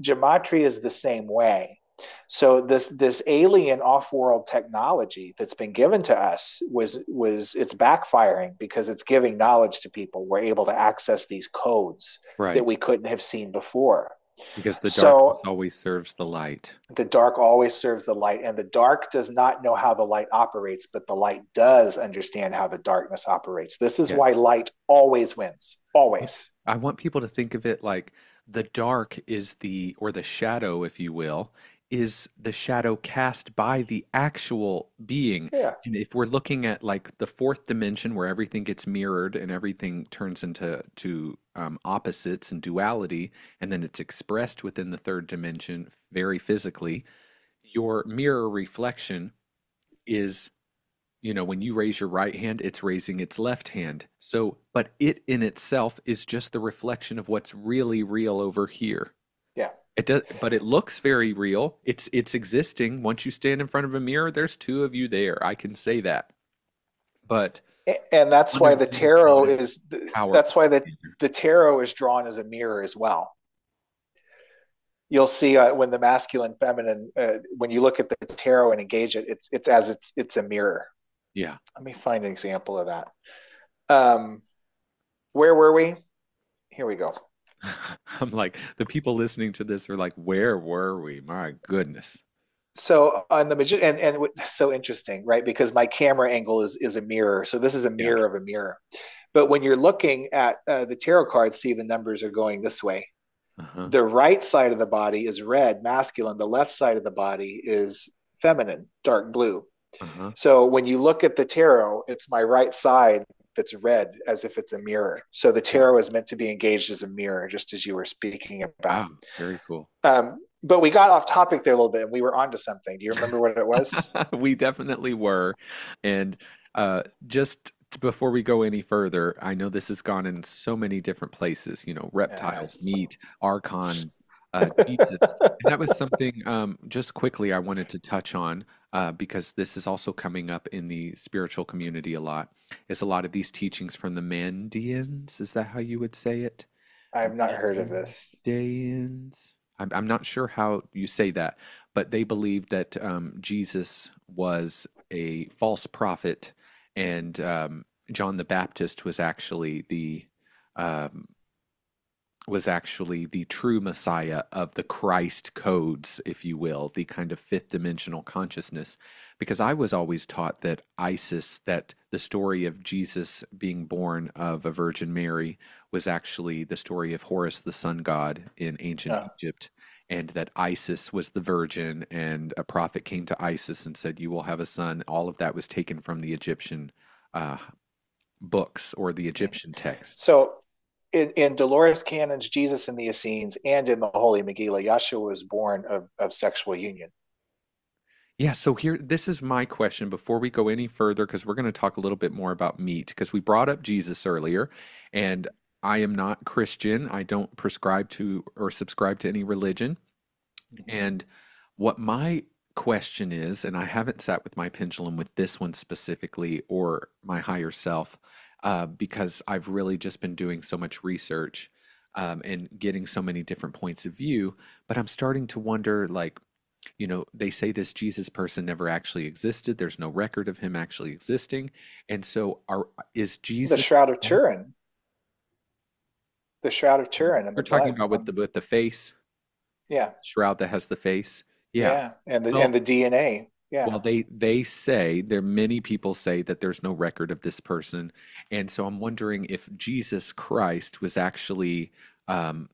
gematria is the same way. So this alien off-world technology that's been given to us was it's backfiring because it's giving knowledge to people. We're able to access these codes that Right. we couldn't have seen before. Because the darkness So always serves the light. the dark always serves the light, and the dark does not know how the light operates, but the light does understand how the darkness operates. This is why Yes. light always wins. Always. I want people to think of it like the dark is or the shadow, if you will, is the shadow cast by the actual being. Yeah. And if we're looking at like the fourth dimension where everything gets mirrored and everything turns into opposites and duality, and then it's expressed within the third dimension very physically, your mirror reflection is, when you raise your right hand, it's raising its left hand. So, but it in itself is just the reflection of what's really real over here. Yeah. It does, but it looks very real. It's existing. Once you stand in front of a mirror, there's two of you there. I can say that. But And that's one why of the them is tarot not as is that's powerful why as the the other. the tarot is drawn as a mirror as well. You'll see when the masculine feminine when you look at the tarot and engage it, it's a mirror. Yeah. Let me find an example of that. Um, where were we? Here we go. I'm like, the people listening to this are like, where were we? My goodness. So on the magician, and so interesting, right? Because my camera angle is a mirror, so this is a Yeah. mirror of a mirror. But when you're looking at the tarot cards, see the numbers are going this way. Uh-huh. The right side of the body is red, masculine. The left side of the body is feminine, dark blue. Uh-huh. So when you look at the tarot, it's my right side that's red, as if it's a mirror. So the Yeah. tarot is meant to be engaged as a mirror, just as you were speaking about. Wow. Very cool. But we got off topic there a little bit, and we were onto something. Do you remember what it was? We definitely were. And just before we go any further, I know this has gone in so many different places, reptiles, It's meat, archons, Jesus. And that was something, just quickly, I wanted to touch on because this is also coming up in the spiritual community a lot, is a lot of these teachings from the Mandeans. Is that how you would say it? I've not heard of this. Mandeans. I'm not sure how you say that, but they believe that Jesus was a false prophet, and John the Baptist um, was actually the true Messiah of the Christ codes, if you will, the kind of fifth dimensional consciousness. Because I was always taught that that the story of Jesus being born of a Virgin Mary was actually the story of Horus the sun god in ancient Oh. Egypt, and that Isis was the virgin, and a prophet came to Isis and said, "You will have a son." All of that was taken from the Egyptian uh, books or the Egyptian texts. So in Dolores Cannon's Jesus and the Essenes and in the Holy Megillah, Yahshua was born of sexual union. Yeah, so here, this is my question before we go any further, because we're going to talk a little bit more about meat, because we brought up Jesus earlier, and I am not Christian. I don't prescribe to or subscribe to any religion. And what my question is, and I haven't sat with my pendulum with this one specifically or my higher self, because I've really just been doing so much research and getting so many different points of view, but I'm starting to wonder, like, they say this Jesus person never actually existed. There's no record of him actually existing. And so is The Jesus Shroud of Turin, the Shroud of Turin and you're the talking blood. about with the face, Yeah, shroud that has the face? Yeah. yeah, and Well, the DNA. well, Yeah, they say many people say that there's no record of this person. And so I'm wondering if Jesus Christ was actually um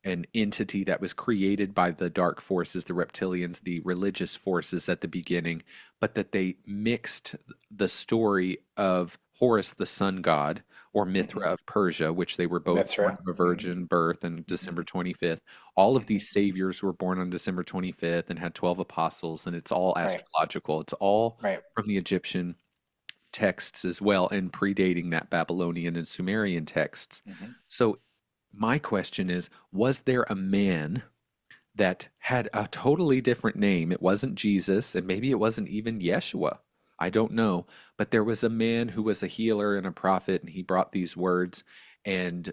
an entity that was created by the dark forces, the reptilians, the religious forces at the beginning, but that they mixed the story of Horus the sun god or Mithra mm-hmm. of Persia, which they were both born Mithra. of a Mm-hmm. virgin birth on Mm-hmm. December 25th. All of Mm-hmm. these saviors were born on December 25th and had 12 apostles, and it's all Right, astrological. It's all right. from the Egyptian texts as well, and predating that Babylonian and Sumerian texts. Mm-hmm. So my question is, was there a man that had a totally different name? It wasn't Jesus, and maybe it wasn't even Yeshua. I don't know. But there was a man who was a healer and a prophet, and he brought these words. And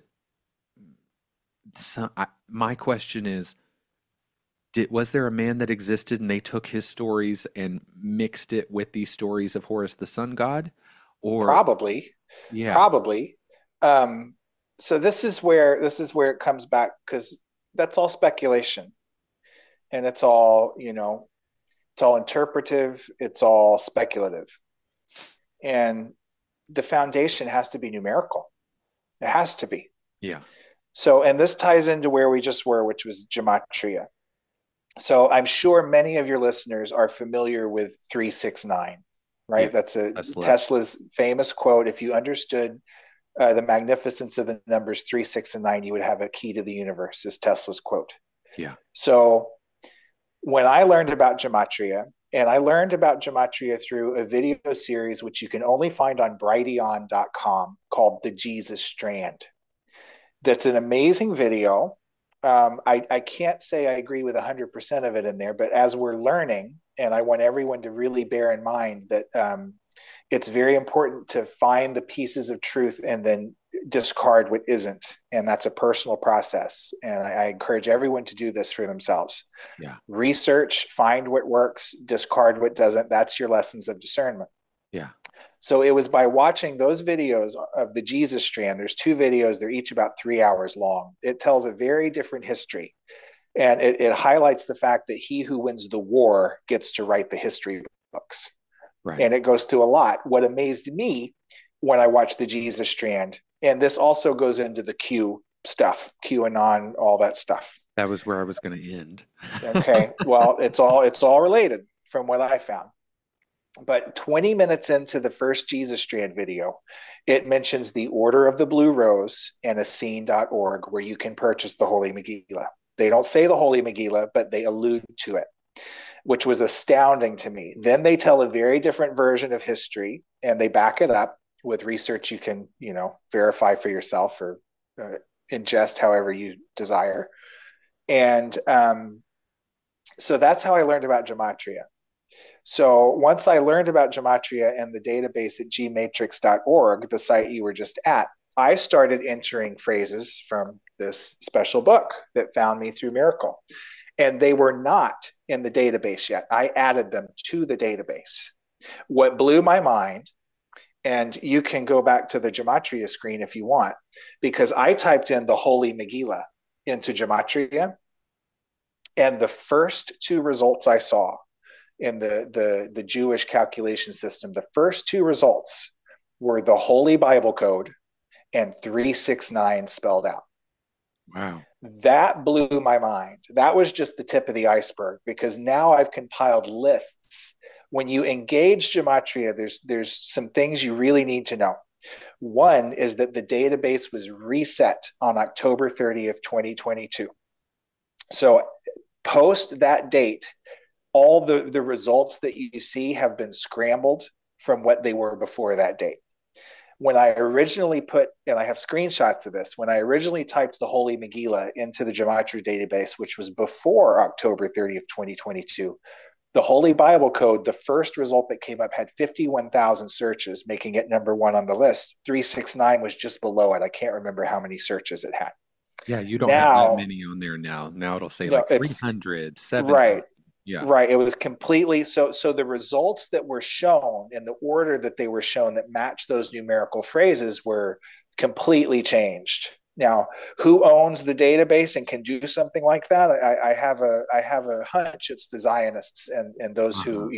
my question is, was there a man that existed and they took his stories and mixed it with these stories of Horus the sun god? Or, Probably, yeah, probably. Um, so this is where it comes back because that's all speculation, and it's all interpretive, it's all speculative, and the foundation has to be numerical. It has to be. yeah, So, and this ties into where we just were, which was gematria. So, I'm sure many of your listeners are familiar with 369, yeah. right? That's a That's Tesla's famous quote. If you understood the magnificence of the numbers 3, 6, and 9, you would have a key to the universe, is Tesla's quote. yeah, So, when I learned about gematria, and I learned about gematria through a video series which you can only find on brighteon.com called The Jesus Strand. That's an amazing video. I can't say I agree with 100% of it in there, but as we're learning, and I want everyone to really bear in mind that it's very important to find the pieces of truth and then discard what isn't. And that's a personal process. And I encourage everyone to do this for themselves. yeah, Research, find what works, discard what doesn't. That's your lessons of discernment. yeah. So it was by watching those videos of the Jesus Strand. There's two videos, they're each about 3 hours long. It tells a very different history. And it highlights the fact that he who wins the war gets to write the history books. Right. And it goes through a lot. What amazed me when I watched the Jesus Strand, and this also goes into the Q stuff, QAnon, all that stuff. That was where I was going to end. Okay, well, it's all related from what I found. But 20 minutes into the first Jesus Strand video, it mentions the Order of the Blue Rose and Essene.org, where you can purchase the Holy Megillah. They don't say the Holy Megillah, but they allude to it, which was astounding to me. Then they tell a very different version of history, and they back it up with research you can, verify for yourself or ingest however you desire. And so that's how I learned about gematria. So once I learned about gematria and the database at gmatrix.org, the site you were just at, I started entering phrases from this special book that found me through miracle. And they were not in the database yet. I added them to the database. What blew my mind, and you can go back to the Gematria screen if you want, because I typed in the Holy Megillah into Gematria, and the first two results I saw in the Jewish calculation system, the first two results were the Holy Bible Code and 369 spelled out. Wow. That blew my mind. That was just the tip of the iceberg, because now I've compiled lists. When you engage Gematria, there's some things you really need to know. One is that the database was reset on October 30th, 2022. So post that date, all the results that you see have been scrambled from what they were before that date. When I originally put, and I have screenshots of this, when I originally typed the Holy Megillah into the Gematria database, which was before October 30th, 2022, the Holy Bible Code, the first result that came up had 51,000 searches, making it number one on the list. 369 was just below it. I can't remember how many searches it had. Yeah, you don't have that Now, many on there now. Now it'll say no, like it's 300, 700. right. Yeah. Right. It was completely so the results that were shown in the order that they were shown that matched those numerical phrases were completely changed. Now, who owns the database and can do something like that? I have a hunch it's the Zionists and those who,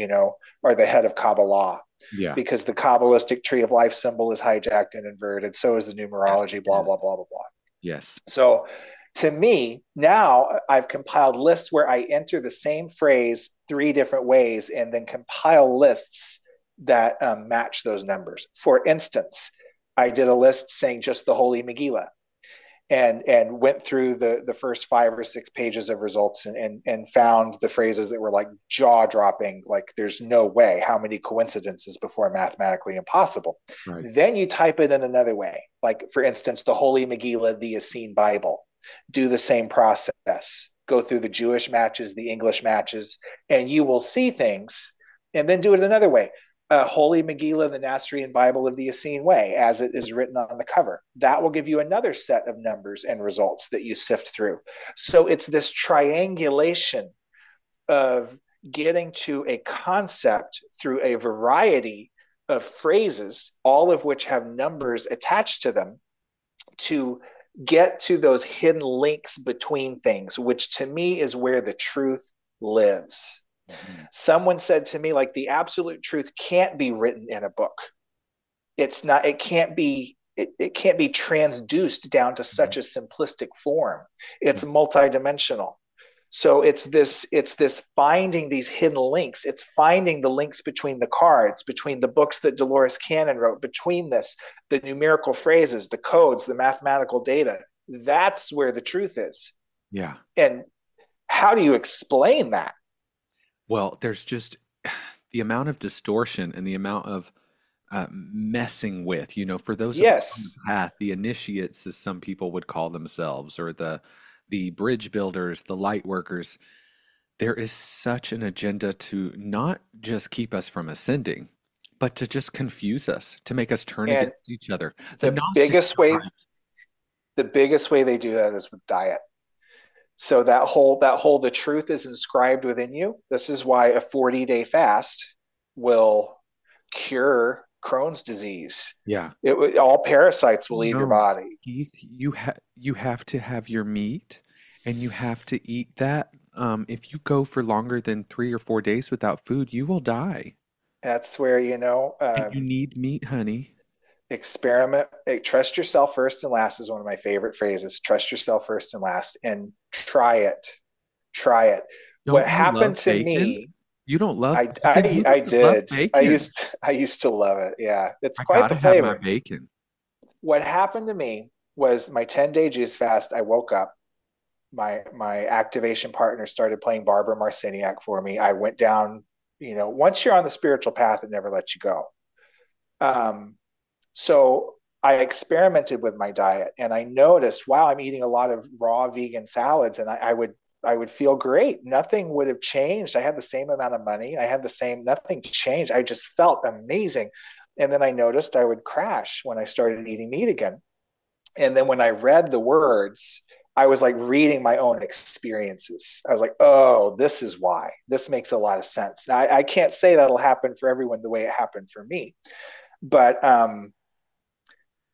are the head of Kabbalah, Yeah. because the Kabbalistic tree of life symbol is hijacked and inverted. So is the Yes, numerology, it blah, is. blah, blah, blah, blah. Yes. So to me, now I've compiled lists where I enter the same phrase 3 different ways and then compile lists that match those numbers. For instance, I did a list saying just the Holy Megillah, and went through the first 5 or 6 pages of results and found the phrases that were like jaw dropping, like there's no way, how many coincidences before mathematically impossible. Right. Then you type it in another way, like for instance, the Holy Megillah, the Essene Bible. Do the same process, go through the Jewish matches, the English matches, and you will see things, and then do it another way. Holy Megillah, the Nasarean Bible of the Essene way, as it is written on the cover. That will give you another set of numbers and results that you sift through. So it's this triangulation of getting to a concept through a variety of phrases, all of which have numbers attached to them, to get to those hidden links between things, which to me is where the truth lives. Mm-hmm. Someone said to me, like, the absolute truth can't be written in a book. It can't be transduced down to such a simplistic form. It's multidimensional. So it's this finding these hidden links. It's finding the links between the cards, between the books that Dolores Cannon wrote, between the numerical phrases, the codes, the mathematical data. That's where the truth is. Yeah. And how do you explain that? Well, there's just the amount of distortion and the amount of messing with, for those of us on the path, the initiates, as some people would call themselves, or the bridge builders, the light workers. There is such an agenda to not just keep us from ascending, but to just confuse us, to make us turn against each other. The biggest way they do that is with diet. So that whole the truth is inscribed within you. This is why a 40-day fast will cure Crohn's disease. Yeah. All parasites will leave your body. Keyth, you have to have your meat, and you have to eat that. If you go for longer than 3 or 4 days without food, you will die. That's where, and you need meat, honey. Experiment. Trust yourself first and last is one of my favorite phrases. Trust yourself first and last, and try it. What happened to me? You don't love? I did. I used to love it. Yeah, it's quite the flavor. Have my bacon. What happened to me was my 10-day juice fast. I woke up. My activation partner started playing Barbara Marciniak for me. I went down. Once you're on the spiritual path, it never lets you go. So I experimented with my diet, and I noticed, wow, I'm eating a lot of raw vegan salads, and I would feel great. Nothing would have changed. I had the same amount of money. Nothing changed. I just felt amazing. And then I noticed I would crash when I started eating meat again. And then when I read the words I was like reading my own experiences. I was like, oh, this is why. This makes a lot of sense. Now, I can't say that'll happen for everyone the way it happened for me, but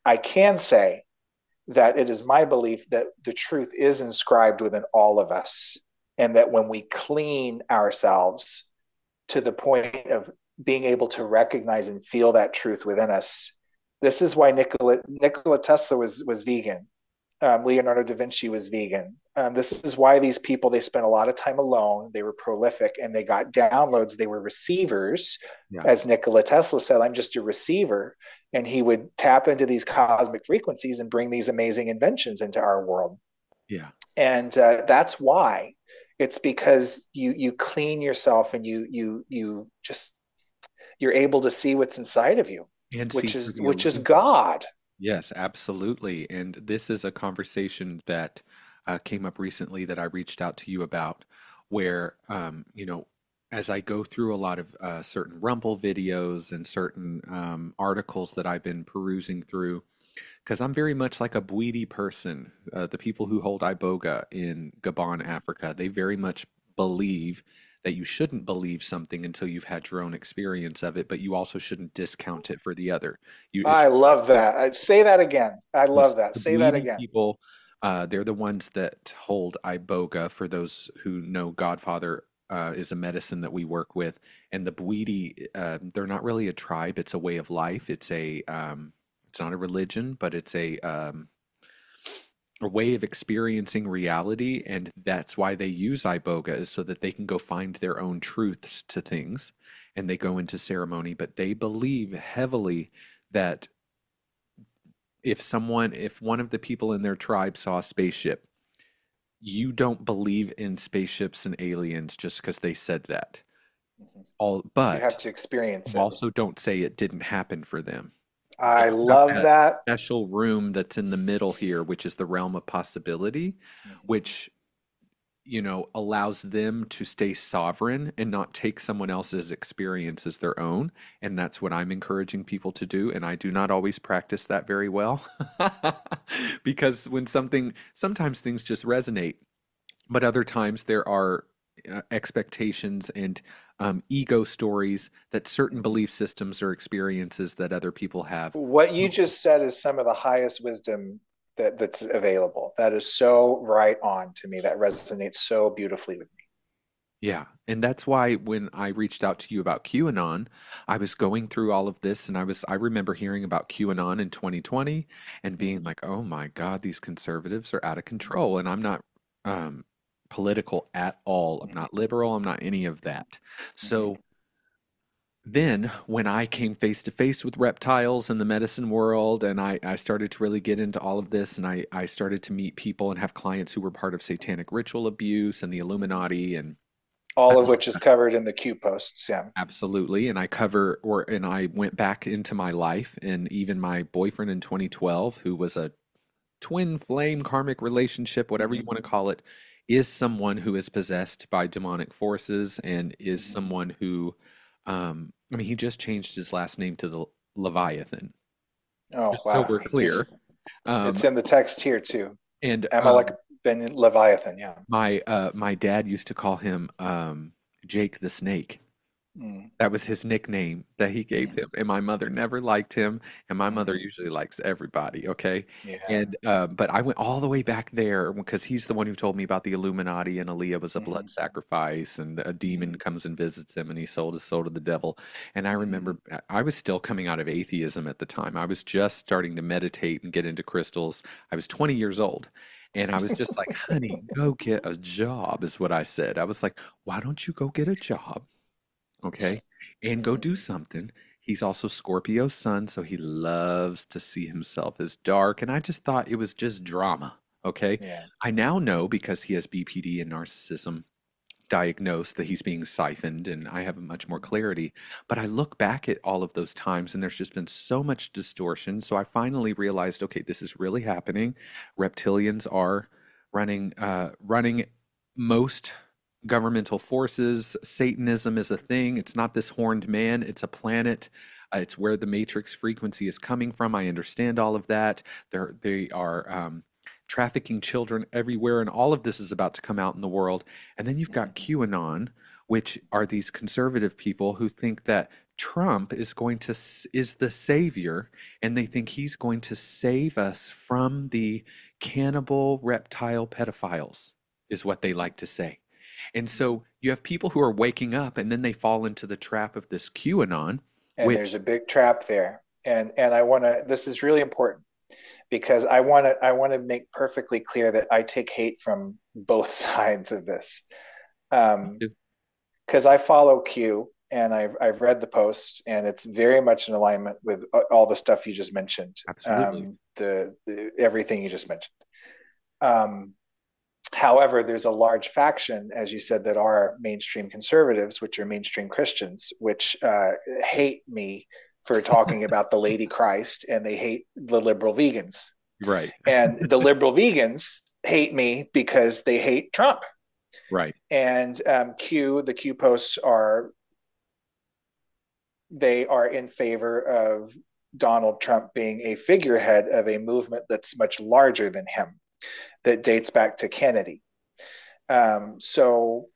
I can say that it is my belief that the truth is inscribed within all of us, and that when we clean ourselves to the point of being able to recognize and feel that truth within us, this is why Nikola Tesla was vegan. Leonardo da Vinci was vegan. This is why these people, they spent a lot of time alone. They were prolific and they got downloads. They were receivers. Yeah. As Nikola Tesla said, I'm just a receiver. And he would tap into these cosmic frequencies and bring these amazing inventions into our world. Yeah. And that's why. It's because you clean yourself and you just, you're able to see what's inside of you, And see which through is the which is illusion. God. Yes, absolutely. And this is a conversation that came up recently that I reached out to you about, where, as I go through a lot of certain Rumble videos and certain articles that I've been perusing through, because I'm very much like a Bwiti person. The people who hold Iboga in Gabon, Africa, they very much believe that you shouldn't believe something until you've had your own experience of it, but you also shouldn't discount it for the other. I love that. Say that again. I Yes, love that. the Say that Bwiti again. people, they're the ones that hold Iboga. For those who know, Godfather is a medicine that we work with, and the Bwiti, they're not really a tribe. It's a way of life. It's not a religion, but it's a way of experiencing reality, and that's why they use Iboga, is so that they can go find their own truths to things, and they go into ceremony. But they believe heavily that if one of the people in their tribe saw a spaceship, you don't believe in spaceships and aliens just because they said that. Mhm. All, You have but to experience you it. also don't say it didn't happen for them. They I have love that that. special room that's in the middle here, which is the realm of possibility, Mhm. which allows them to stay sovereign and not take someone else's experience as their own. And that's what I'm encouraging people to do. And I do not always practice that very well because sometimes things just resonate, but other times there are expectations and ego stories that certain belief systems or experiences that other people have. What you just said is some of the highest wisdom that's available. That is so right on to me. That resonates so beautifully with me. Yeah. And that's why when I reached out to you about QAnon, I was going through all of this and I remember hearing about QAnon in 2020 and being Mhm. like, oh my God, these conservatives are out of control. And I'm not um, political at all. I'm Mhm. not liberal. I'm not any of that. Mhm. So then when I came face to face with reptiles in the medicine world, and I started to really get into all of this, and I started to meet people and have clients who were part of satanic ritual abuse and the Mhm. Illuminati and All of which is covered in the Q posts. Yeah. absolutely. And and I went back into my life, and even my boyfriend in 2012, who was a twin flame karmic relationship, whatever you Mhm. want to call it, is someone who is possessed by demonic forces and is Mhm. someone who, I mean, he just changed his last name to the Leviathan, Oh just so wow. we're clear. It's Um, in the text here too. and Amalek ben Leviathan. Yeah. my dad used to call him Jake the Snake. Mm. That was his nickname that he gave Mhm. him, and my mother never liked him, and my mother Mhm. usually likes everybody, okay? Yeah. And but I went all the way back there because he's the one who told me about the Illuminati and Aaliyah was a blood Mhm. sacrifice, and a demon Mhm. comes and visits him, and he sold his soul to the devil. And I Mhm. remember I was still coming out of atheism at the time. I was just starting to meditate and get into crystals. I was 20 years old. And I was just like, honey, go get a job, is what I said. I was like, why don't you go get a job? Okay, and go Mhm. do something. He's also Scorpio's sun, so he loves to see himself as dark. And I just thought it was just drama. Okay, Yeah. I now know because he has BPD and narcissism diagnosed that he's being siphoned, and I have much more clarity. But I look back at all of those times, and there's just been so much distortion. So I finally realized, okay, this is really happening. Reptilians are running most governmental forces. Satanism is a thing. It's not this horned man. It's a planet. It's where the matrix frequency is coming from. I understand all of that. They are trafficking children everywhere, and all of this is about to come out in the world. And then you've got QAnon, which are these conservative people who think that Trump is the savior, and they think he's going to save us from the cannibal reptile pedophiles, is what they like to say. And so you have people who are waking up, and then they fall into the trap of this QAnon, And there's which a big trap there. And I want to, this is really important because I want to make perfectly clear that I take hate from both sides of this. Because I follow Q and I've read the posts and it's very much in alignment with all the stuff you just mentioned. absolutely The everything you just mentioned. Um, However, there's a large faction, as you said, that are mainstream conservatives, which are mainstream Christians, which hate me for talking about the Lady Christ, and they hate the liberal vegans. right, And the liberal vegans hate me because they hate Trump. right, And the Q posts they are in favor of Donald Trump being a figurehead of a movement that's much larger than him, that dates back to Kennedy. So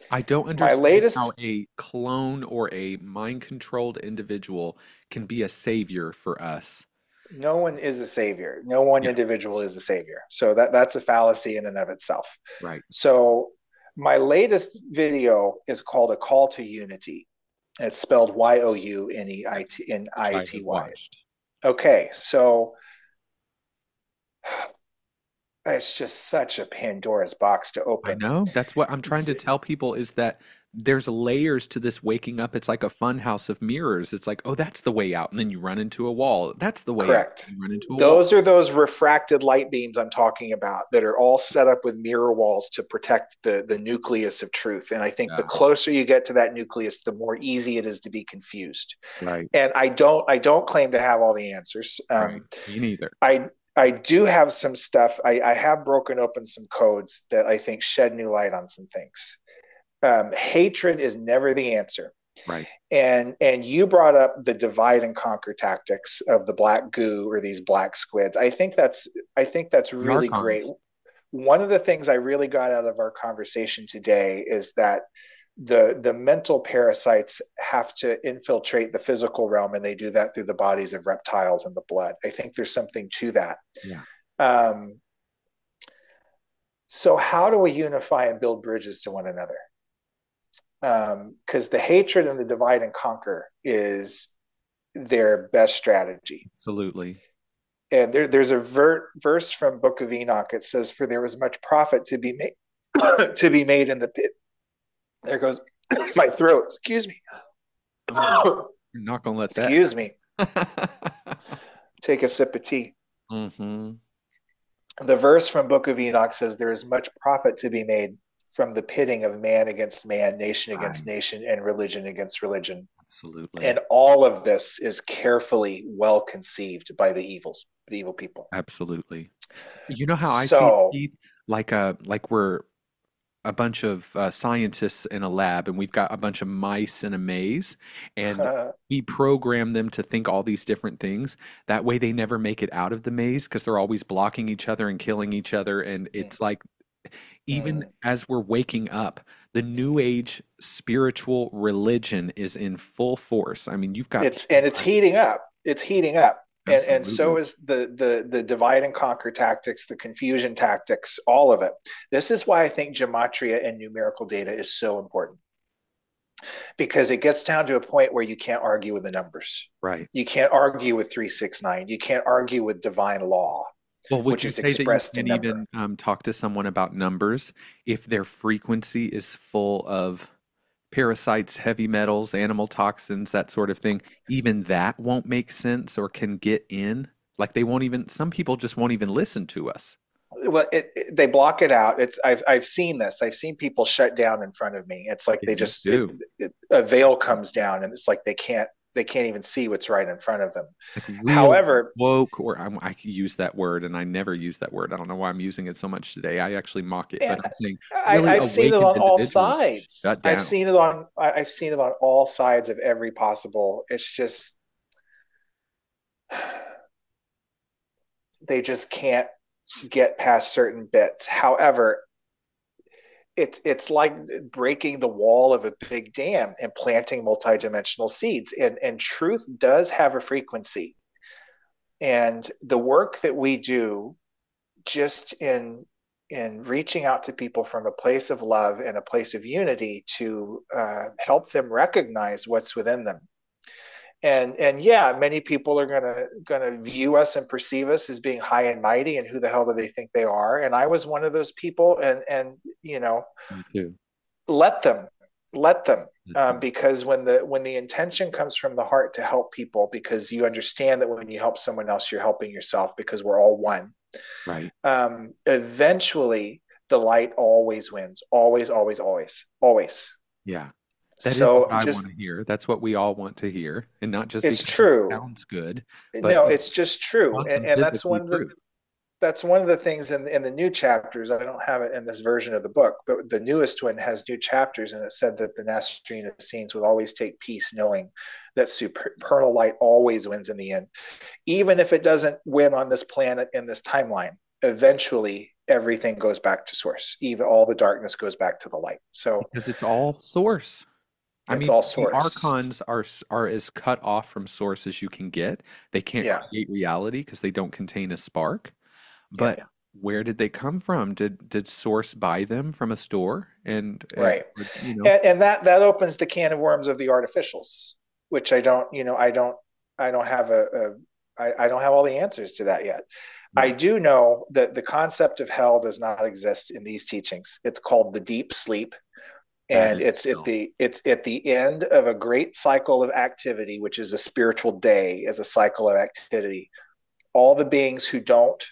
I don't my understand how latest, a clone or a mind-controlled individual can be a savior for us. no one is a savior. No one Yeah, individual is a savior. So that's a fallacy in and of itself. right. So my latest video is called A Call to Unity. It's spelled Yes, Younity which I have N-I-T-Y. watched. Okay, so it's just such a Pandora's box to I open. know. That's what I'm trying to tell people is that there's layers to this waking up. It's like a fun house of mirrors. It's like, oh, that's the way out. And then you run into a wall. That's the way out. Correct. You run into a wall. Those are those refracted light beams I'm talking about that are all set up with mirror walls to protect the nucleus of truth. And I think the Yeah, closer you get to that nucleus, the more easy it is to be confused. right, And I don't claim to have all the answers. right. Me neither. I do have some stuff. I have broken open some codes that I think shed new light on some things. Hatred is never the answer. Right. And you brought up the divide and conquer tactics of the black goo or these black squids. I think that's The really great. archons. One of the things I really got out of our conversation today is that the mental parasites have to infiltrate the physical realm, and they do that through the bodies of reptiles and the blood. I think there's something to that. Yeah. Um, so how do we unify and build bridges to one another? Because the hatred and the divide and conquer is their best strategy. Absolutely. And there's a verse from Book of Enoch. It says, "For there was much profit to be made to be made in the pit." There goes my throat. Excuse me. Oh, you're not gonna let that Excuse me. Take a sip of tea. mm-hmm. The verse from Book of Enoch says, "There is much profit to be made from the pitting of man against man, nation against Right. nation, and religion against religion." Absolutely. And all of this is carefully well conceived by the evil people. Absolutely. You know how I see it, So, Keith? Like we're a bunch of scientists in a lab, and we've got a bunch of mice in a maze, and we program them to think all these different things. That way, they never make it out of the maze because they're always blocking each other and killing each other. And it's like, even as we're waking up, the New Age spiritual religion is in full force. I mean, you've got people it's like, heating up. It's heating up. And so absolutely, is the divide and conquer tactics, the confusion tactics, all of it. This is why I think gematria and numerical data is so important, because it gets down to a point where you can't argue with the numbers. right. You can't argue with 369. You can't argue with divine law, Well, would which you is say that you expressed in can't number. even talk to someone about numbers if their frequency is full of parasites, heavy metals, animal toxins, that sort of thing? Even that won't make sense or can get in. Like they won't even, some people just won't even listen to us. Well, they block it out. I've seen this. I've seen people shut down in front of me. It's like Yeah, me too. a veil comes down, and it's like they can't even see what's right in front of them. Like real However, woke, or I use that word and I never use that word. I don't know why I'm using it so much today. I actually mock it, but and I'm saying really I've seen it awakened on all individuals sides. shut down. I've seen it on all sides of every possible. It's just They just can't get past certain bits. However, it's like breaking the wall of a big dam and planting multidimensional seeds. And truth does have a frequency. And the work that we do just in reaching out to people from a place of love and a place of unity to help them recognize what's within them. And yeah, many people are gonna view us and perceive us as being high and mighty, and who the hell do they think they are? And I was one of those people, and Me too. let them, let them, Mhm. because when the intention comes from the heart to help people, because you understand that when you help someone else, you're helping yourself, because we're all one. Right. Eventually, the light always wins, always, always, always, always. Yeah. That is what So I want just to hear. That's what we all want to hear. And not just it's because it true. sounds good, but No, it's it's just true, and, quantum and that's physically one of the true. that's one of the things in the new chapters. I don't have it in this version of the book, but the newest one has new chapters, and it said that the Nasarean Essenes would always take peace, knowing that supernal light always wins in the end, even if it doesn't win on this planet in this timeline. Eventually, everything goes back to source. Even all the darkness goes back to the light. So Because it's all source. I it's mean, all the source. archons are as cut off from source as you can get. They can't Yeah, create reality because they don't contain a spark. yeah, But where did they come from? Did source buy them from a store? right. Or, you know, And that opens the can of worms of the artificials, which I don't have I don't have all the answers to that yet. I yeah, do know that the concept of hell does not exist in these teachings. It's called the deep sleep, that and is still it's at the end of a great cycle of activity, which is a spiritual day, as a cycle of activity. All the beings who don't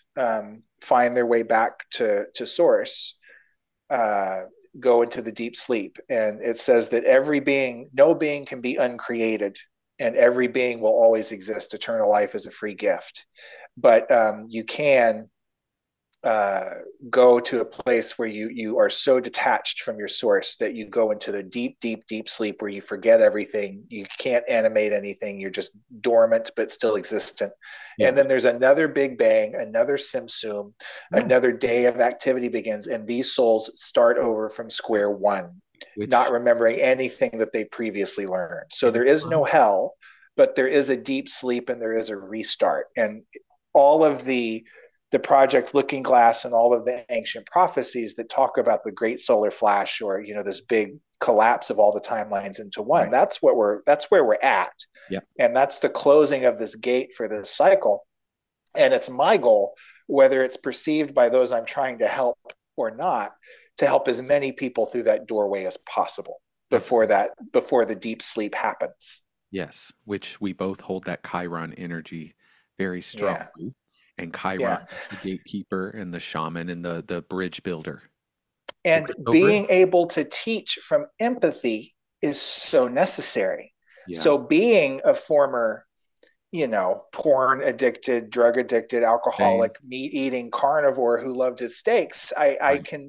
find their way back to source uh, go into the deep sleep. And it says that no being can be uncreated, and every being will always exist. Eternal life is a free gift. But you can uh, go to a place where you are so detached from your source that you go into the deep, deep, deep sleep where you forget everything. You can't animate anything. You're just dormant but still existent. yeah. And then there's another big bang, another simsum, Oh, another day of activity begins, and these souls start over from square one, not which remembering anything that they previously learned. So and there it's is no fun. hell, but there is a deep sleep and there is a restart. And all of the project Looking Glass and all of the ancient prophecies that talk about the great solar flash, or this big collapse of all the timelines into one. Right. That's where we're at. Yeah. And that's the closing of this gate for this cycle. And it's my goal, whether it's perceived by those I'm trying to help or not, to help as many people through that doorway as possible Absolutely. before the deep sleep happens. Yes, which we both hold that Chiron energy very Yeah. strongly. And Chiron Yeah. is the gatekeeper and the shaman and the bridge builder. And Bridge over it? being able to teach from empathy is so necessary. Yeah. So being a former, porn addicted, drug addicted, Same. alcoholic, meat eating carnivore who loved his steaks, Right.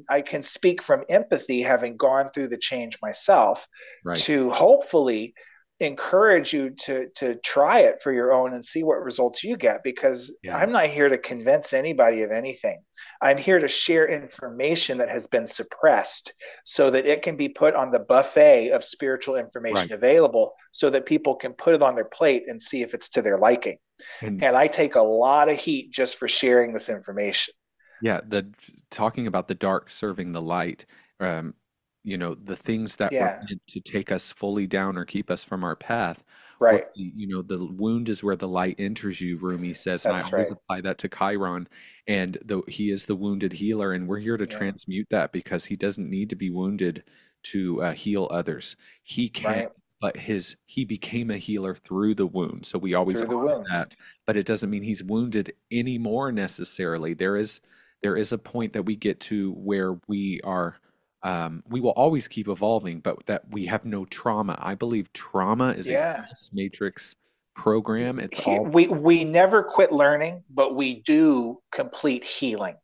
I can speak from empathy, having gone through the change myself, Right. to hopefully encourage you to try it for your own and see what results you get, because Yeah. I'm not here to convince anybody of anything. I'm here to share information that has been suppressed so that it can be put on the buffet of spiritual Right. information available, so that people can put it on their plate and see if it's to their liking. And And I take a lot of heat just for sharing this information. yeah, the talking about the dark serving the light, um, the things that were Yeah, meant to take us fully down or keep us from our path. right. The wound is where the light enters you, Rumi says, and I That's always right. apply that to Chiron. And he is the wounded healer, and we're here to Yeah, transmute that because he doesn't need to be wounded to heal others. He can, right. but he became a healer through the wound. So we always Through the honor wound. that, but it doesn't mean he's wounded anymore necessarily. There is a point that we get to where we will always keep evolving, but that we have no trauma. I believe trauma is a Yeah. false matrix program. It's all, We never quit learning, but we do complete healing.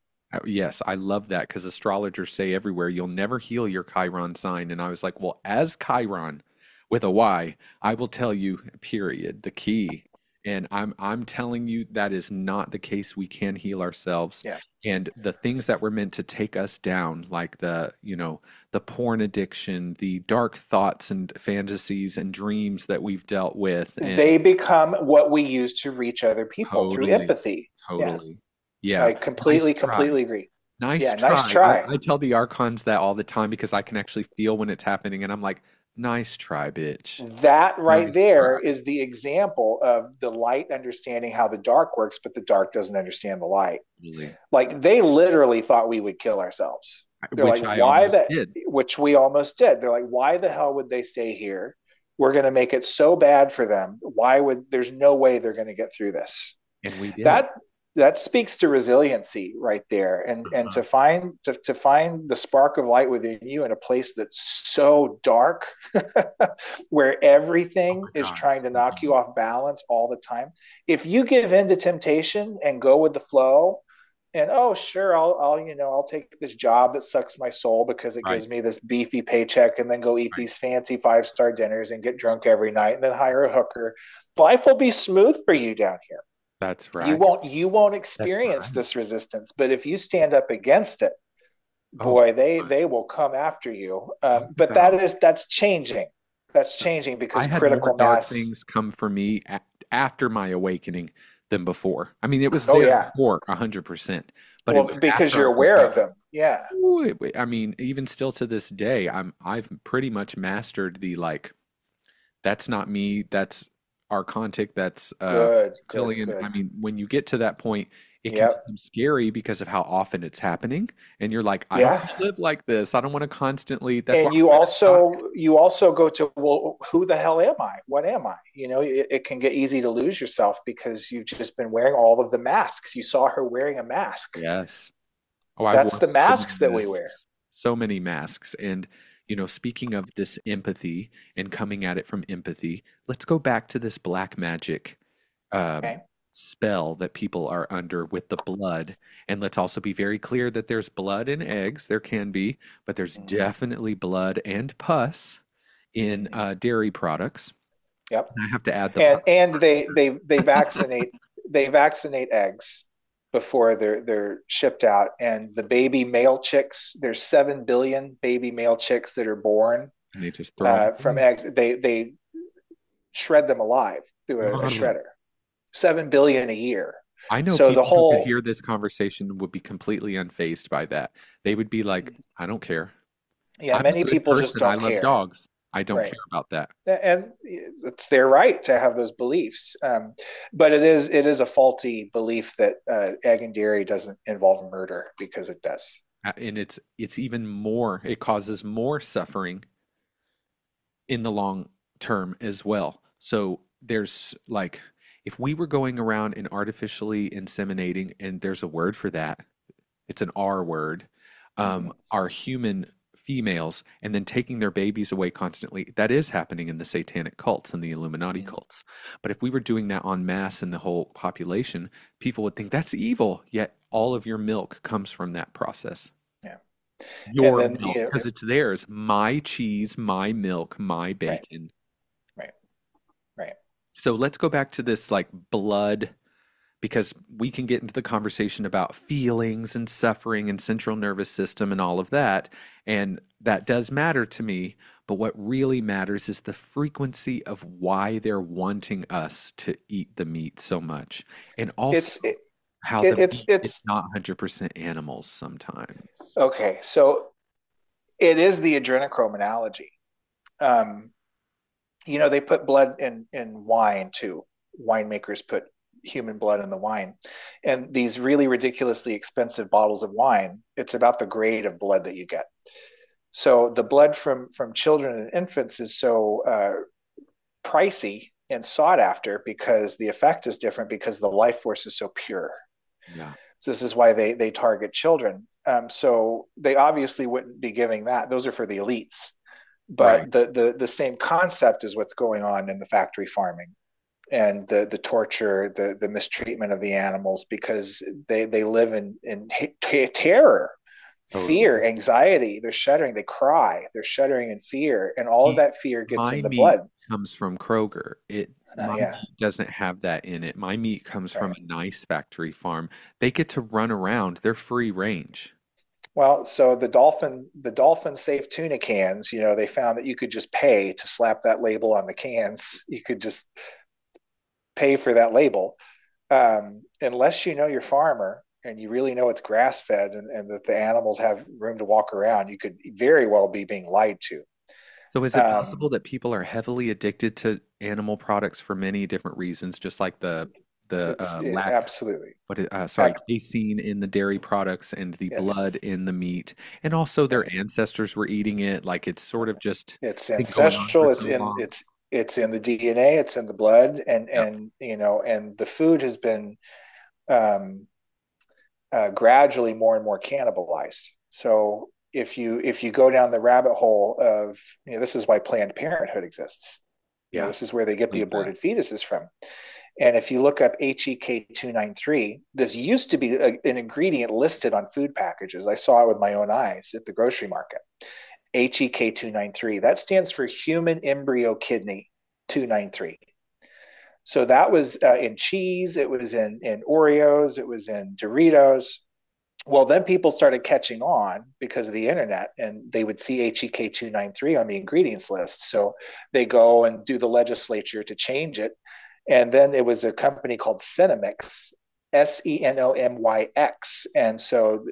yes, I love that because astrologers say everywhere, you'll never heal your Chiron sign. And I was like, well, as Chiron with a Y, I will tell you, period. The key And I'm telling you that is not the case. We can heal ourselves. Yeah. And the things that were meant to take us down, like the porn addiction, the dark thoughts and fantasies and dreams that we've dealt with, and They become what we use to reach other people through totally, empathy. Yeah. totally. Yeah. I Nice completely, try. completely agree. Nice Yeah. Nice try. try. I tell the archons that all the time because I can actually feel when it's happening, and I'm like, nice try, bitch. That right Nice try. there is the example of the light understanding how the dark works, but the dark doesn't understand the light. Really. Like they literally thought we would kill ourselves. They're Which like, I why almost that? did. Which we almost did. They're like, why the hell would they stay here? We're going to make it so bad for them. Why would, there's no way they're going to get through this. And we did. That, that speaks to resiliency right there. And Uh-huh. to find the spark of light within you in a place that's so dark, where Oh everything my is God, trying to so knock you dark. off balance all the time. If you give in to temptation and go with the flow, and oh sure, I'll take this job that sucks my soul because it Right. gives me this beefy paycheck, and then go eat Right. these fancy 5-star dinners and get drunk every night and then hire a hooker. Life will be smooth for you down here. That's you right. won't you won't That's experience right. this resistance, but if you stand up against it, Oh boy, my they will come after you. God. Talk But about that's changing. That's changing I because had more critical dark mass. things come for me after my awakening than before. I mean, it was Oh there yeah. before 100%, but it Well, was because after I you're woke aware of up. them. Yeah. Ooh, I mean, even still to this day, I've pretty much mastered the like that's not me, that's archontic, that's Good, good, reptilian. good. I mean, when you get to that point, it can Yep. become scary because of how often it's happening, and you're like, I don't Yeah. want to live like this. I don't want to constantly. That's why And I wanted to stop. you also go to, well, who the hell am I? What am I? It can get easy to lose yourself because you've just been wearing all of the masks. You saw her wearing a mask. Yes. Oh, I That's wore the so many masks that we wear. masks, so many masks. And, speaking of this empathy and coming at it from empathy, let's go back to this black magic um, Okay. spell that people are under with the blood. And let's also be very clear that there's blood in eggs. There can be, but there's Mm-hmm. definitely blood and pus in Mm-hmm. dairy products. Yep. And I have to add the pus And they part. vaccinate eggs before they're shipped out. And the baby male chicks, there's 7 billion baby male chicks that are born And they just throw them from away. eggs. They shred them alive through a Gnarly. shredder. 7 billion a year. I know So the people who could whole hear this conversation would be completely unfazed by that. They would be like, I don't care. yeah, I'm a many good people just person. I don't love care. dogs. I don't Right. care about that. And it's their right to have those beliefs, but it is a faulty belief that egg and dairy doesn't involve murder, because it does. And it's even more, it causes more suffering in the long term as well. So there's like, if we were going around and artificially inseminating, and there's a word for that, it's an R word, Mm-hmm. are human females and then taking their babies away constantly. That is happening in the satanic cults and the Illuminati Mm-hmm. cults. But if we were doing that en masse in the whole population, people would think that's evil. Yet all of your milk comes from that process. Yeah, and Your then milk, because it's theirs. My cheese, my milk, my right, bacon. right, right. So let's go back to this like blood because we can get into the conversation about feelings and suffering and central nervous system and all of that. And that does matter to me. But what really matters is the frequency of why they're wanting us to eat the meat so much. And also It's it, how it, the it's meat is it's not 100% animals sometimes. okay. So it is the adrenochrome analogy. Um, they put blood in wine too. Winemakers put human blood in the wine, and these really ridiculously expensive bottles of wine. It's about the grade of blood that you get. So the blood from children and infants is so pricey and sought after because the effect is different, because the life force is so pure. Yeah. So this is why they target children. So they obviously wouldn't be giving that. Those are for the elites. Right. But the same concept is what's going on in the factory farming, and the torture, the mistreatment of the animals, because they live in terror, fear, Totally. anxiety. They're shuddering. They cry. They're shuddering in fear, and all of Eat that fear gets my in the meat blood. comes from Kroger. My Yeah, meat doesn't have that in it. My meat comes from right. a nice factory farm. They get to run around. They're free range. Well, so the dolphin safe tuna cans, they found that you could just pay to slap that label on the cans. You could just pay for that label. Unless you know your farmer and you really know it's grass fed and that the animals have room to walk around, you could very well be being lied to. So is it Um, possible that people are heavily addicted to animal products for many different reasons, just like the lack, Absolutely. sorry, casein in the dairy products and the Yes. blood in the meat, and also their Yes. ancestors were eating it, like it's sort of just It's been going on for ancestral. so long. It's in the DNA. It's in the blood, and Yep. and the food has been um, gradually more and more cannibalized. So if you go down the rabbit hole of this is why Planned Parenthood exists. Yeah. This is where they get the Believe that. aborted fetuses from. And if you look up HEK293, this used to be an ingredient listed on food packages. I saw it with my own eyes at the grocery market. HEK293. That stands for human embryo kidney 293. So that was in cheese, it was in Oreos, it was in Doritos. Well, then people started catching on because of the internet and they would see HEK293 on the ingredients list. So they go and do the legislature to change it. And then it was a company called Cenomix, Senomyx. And so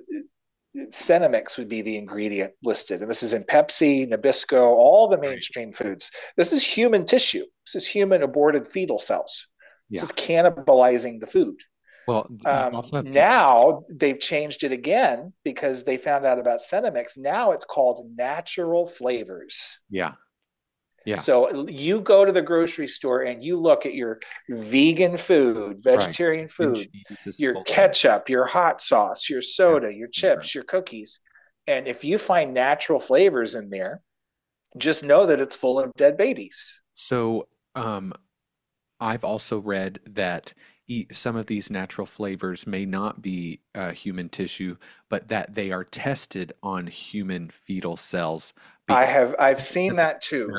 Cenomix would be the ingredient listed. And this is in Pepsi, Nabisco, all the Right. mainstream foods. This is human tissue. This is human aborted fetal cells. This Yeah. is cannibalizing the food. Well, you also have people. Now they've changed it again because they found out about Cenomix. Now it's called natural flavors. Yeah. Yeah. So you go to the grocery store and you look at your vegan food, Right. vegetarian And food, cheese is your full of. ketchup, your hot sauce, your Yeah. soda, your Right. chips, your cookies. And if you find natural flavors in there, just know that it's full of dead babies. So, I've also read that some of these natural flavors may not be human tissue, but that they are tested on human fetal cells because I've to seen that test too.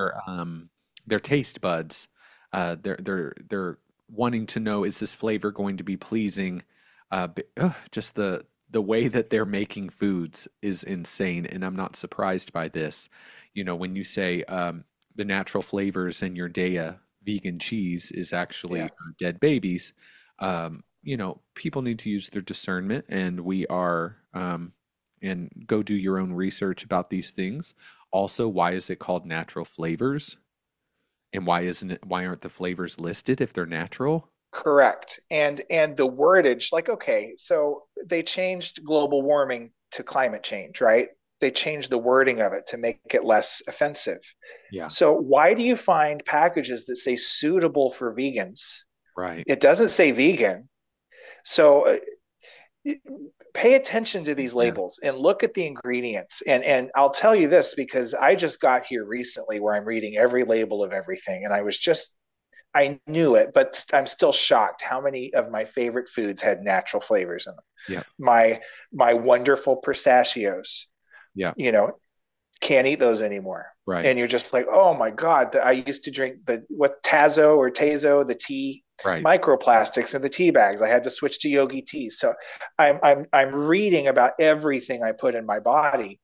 their taste buds. They're wanting to know, is this flavor going to be pleasing? Just the way that they're making foods is insane, and I'm not surprised by this. When you say the natural flavors in your Daya vegan cheese is actually Yeah. dead babies, people need to use their discernment, and and go do your own research about these things. Also, why is it called natural flavors? And why aren't the flavors listed if they're natural? Correct. And the wordage, like, okay, so they changed global warming to climate change, right? They changed the wording of it to make it less offensive. Yeah, So why do you find packages that say suitable for vegans? right. It doesn't say vegan. So pay attention to these Yeah, labels and look at the ingredients. And I'll tell you this because I just got here recently where I'm reading every label of everything and I knew it, but I'm still shocked how many of my favorite foods had natural flavors in them. yeah, My wonderful pistachios, yeah, you know, can't eat those anymore. right, And you're just like, oh my God, I used to drink the tea, right. microplastics in the tea bags. I had to switch to yogi teas. So I'm reading about everything I put in my body.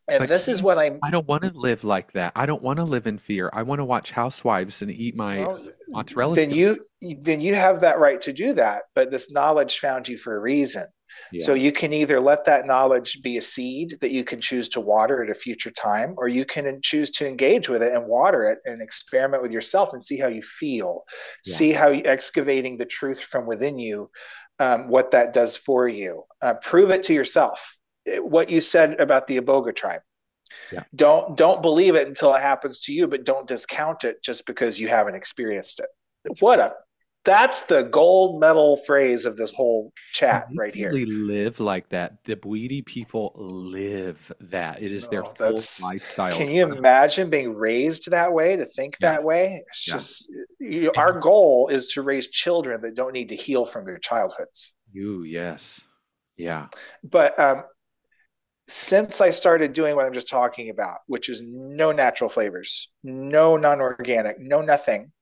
And But this is Keith, what I'm I don't want to live like that. I don't want to live in fear. I want to watch Housewives and eat my well, mozzarella then sticks. you have that right to do that, but this knowledge found you for a reason. So Yeah, you can either let that knowledge be a seed that you can choose to water at a future time, or you can choose to engage with it and water it and experiment with yourself and see how you feel. yeah, See how you excavating the truth from within you, what that does for you. Prove it to yourself. What you said about the Iboga tribe. yeah. Don't believe it until it happens to you, but don't discount it just because you haven't experienced it. That's What right. a That's the gold medal phrase of this whole And chat they right here. truly live like that. The Bwiti people live that. It is their No, full that's. lifestyle. Can you imagine being raised that way, to think Yeah, that way? It's yeah. just And our goal is to raise children that don't need to heal from their childhoods. you, yes. Yeah, But since I started doing what I'm just talking about, which is no natural flavors, no non-organic, no nothing,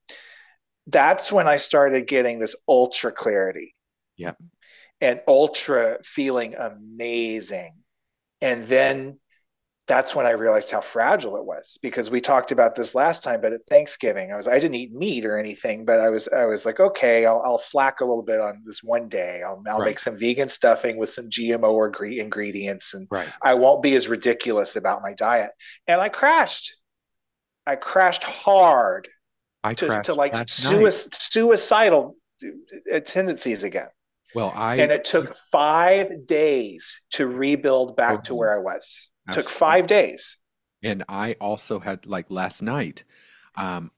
that's when I started getting this ultra clarity Yep. and ultra feeling amazing. And then that's when I realized how fragile it was, because we talked about this last time, but at Thanksgiving, I didn't eat meat or anything, but I was like, okay, I'll slack a little bit on this one day. I'll Right. make some vegan stuffing with some GMO or ingredients, and Right. I won't be as ridiculous about my diet. And I crashed. I crashed hard I to crashed like last night. suicidal tendencies again. Well, And it took 5 days to rebuild back to totally, where I was. It took absolutely. 5 days. And I also had, like, last night, I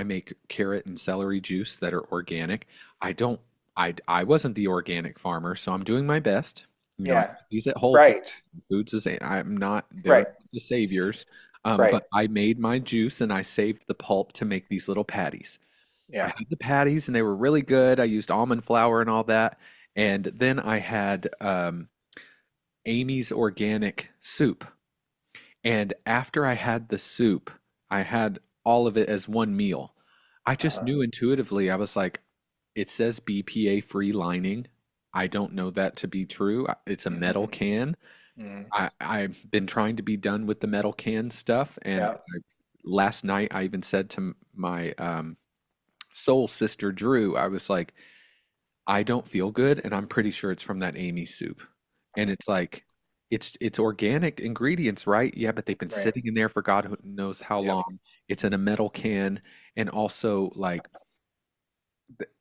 make carrot and celery juice that are organic. I don't, I wasn't the organic farmer, so I'm doing my best. I Yeah. get these at Whole Foods. Right. Foods is, I'm not, they're Right. not the saviors. Right. But I made my juice and I saved the pulp to make these little patties. I Yeah. had the patties and they were really good. I used almond flour and all that. And then I had Amy's organic soup. And after I had the soup, I had all of it as one meal. I just Uh-huh. knew intuitively, I was like, it says BPA free lining. I don't know that to be true. It's a metal Mm-hmm. can. Mm-hmm. I've been trying to be done with the metal can stuff. And Yeah. last night, I even said to my soul sister, Drew, I was like, I don't feel good, and I'm pretty sure it's from that Amy soup. And it's like, it's organic ingredients, right? Yeah, but they've been Right. sitting in there for God who knows how Yep. long. It's in a metal can, and also like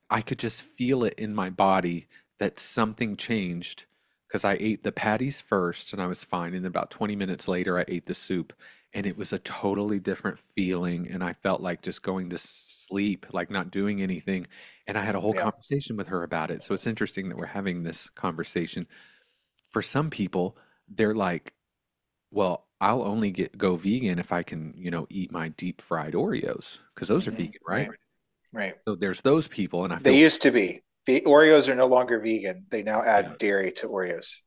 I could just feel it in my body that something changed because I ate the patties first and I was fine, and then about 20 minutes later I ate the soup, and it was a totally different feeling, and I felt like just going to sleep, like not doing anything. And I had a whole Yeah. conversation with her about it. So it's interesting that we're having this conversation. For some people, they're like, well, I'll only go vegan if I can, eat my deep fried Oreos because those are Mm-hmm. vegan, right? Right. Right. So there's those people, and I They feel used to be. The Oreos are no longer vegan. They now yeah, add dairy to Oreos.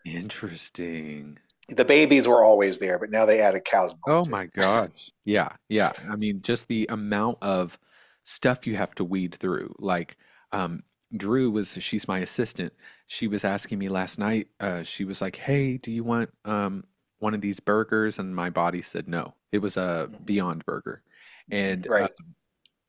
interesting. The babies were always there, but now they added cow's milk Oh too. my gosh. Yeah, yeah. I mean, just the amount of stuff you have to weed through. Like, um, she's my assistant. She was asking me last night, she was like, "Hey, do you want one of these burgers?" And my body said no. It was a Mm-hmm. Beyond Burger. And Right.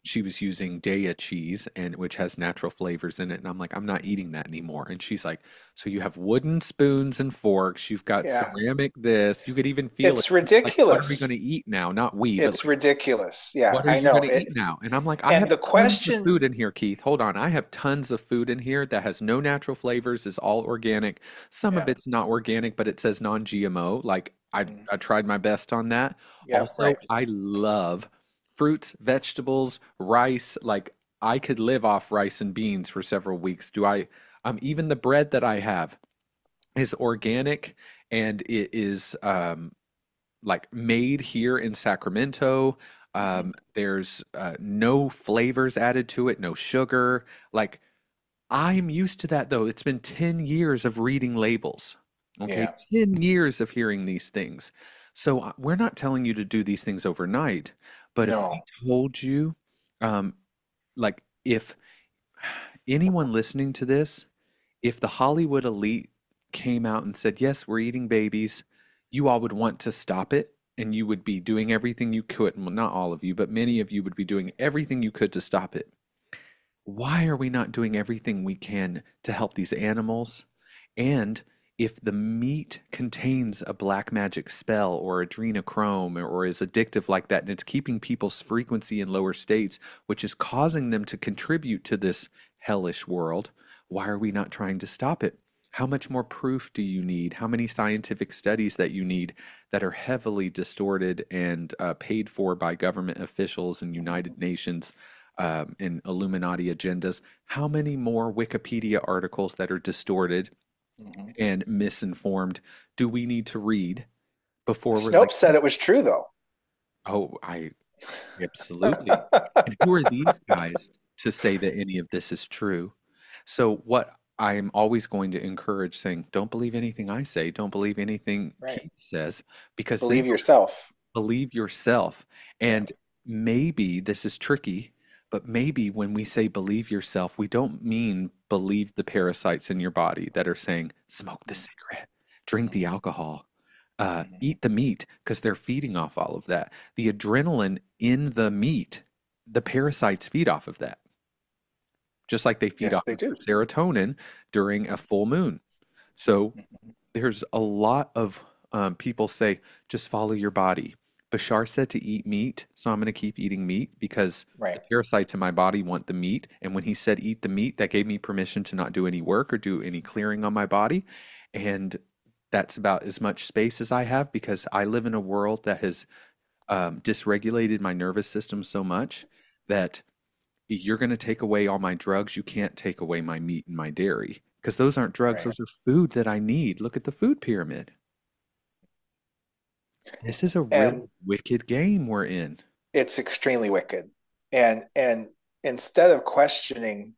she was using Daya cheese, and which has natural flavors in it, and I'm like, I'm not eating that anymore. And she's like, so you have wooden spoons and forks, you've got Yeah. ceramic this, you could even feel it. It's She's like, what are we going ridiculous. to eat now? Not we, but It's like, ridiculous. Yeah, what are I you going know to it. eat now? And I'm like, I And have the tons of question, food in here, Keith. Hold on. I have tons of food in here that has no natural flavors, is all organic. Some of yeah, it's not organic, but it says non-GMO. Like mm, I tried my best on that. yeah, Also, right. I love fruits, vegetables, rice. Like I could live off rice and beans for several weeks. Do I even the bread that I have is organic, and it is like made here in Sacramento. Hmm. There's no flavors added to it, no sugar. Like I'm used to that though. It's been 10 years of reading labels. Okay, Yeah, 10 years of hearing these things. So we're not telling you to do these things overnight, but if we no, told you, um, like if anyone listening to this, if the Hollywood elite came out and said, yes, we're eating babies, you all would want to stop it, and you would be doing everything you could. Well, not all of you, but many of you would be doing everything you could to stop it. Why are we not doing everything we can to help these animals? And if the meat contains a black magic spell or adreno-krome or is addictive like that, and it's keeping people's frequency in lower states, which is causing them to contribute to this hellish world, why are we not trying to stop it? How much more proof do you need? How many scientific studies that you need that are heavily distorted and paid for by government officials and United Nations and Illuminati agendas? How many more Wikipedia articles that are distorted hmm. and misinformed do we need to read before we're Snopes like, said it was true though. oh, I absolutely. And who are these guys to say that any of this is true? So what? I'm always going to encourage saying, don't believe anything I say, don't believe anything Right. Keith says, because then Believe yourself. believe yourself. Yeah. And maybe this is tricky, but maybe when we say believe yourself, we don't mean believe the parasites in your body that are saying, smoke the cigarette, drink the Mm-hmm. alcohol, Mm-hmm. eat the meat, because they're feeding off all of that. The adrenaline in the meat, the parasites feed off of that, just like they feed Yes, off they of do. the serotonin during a full moon. So Mhm. there's a lot of people say, just follow your body. Bashar said to eat meat, so I'm going to keep eating meat because the Right. parasites in my body want the meat. And when he said eat the meat, that gave me permission to not do any work or do any clearing on my body. And that's about as much space as I have because I live in a world that has dysregulated my nervous system so much that you're going to take away all my drugs. You can't take away my meat and my dairy because those aren't drugs. Right. Those are food that I need. Look at the food pyramid. This is a really And wicked game we're in. it's extremely wicked. And instead of questioning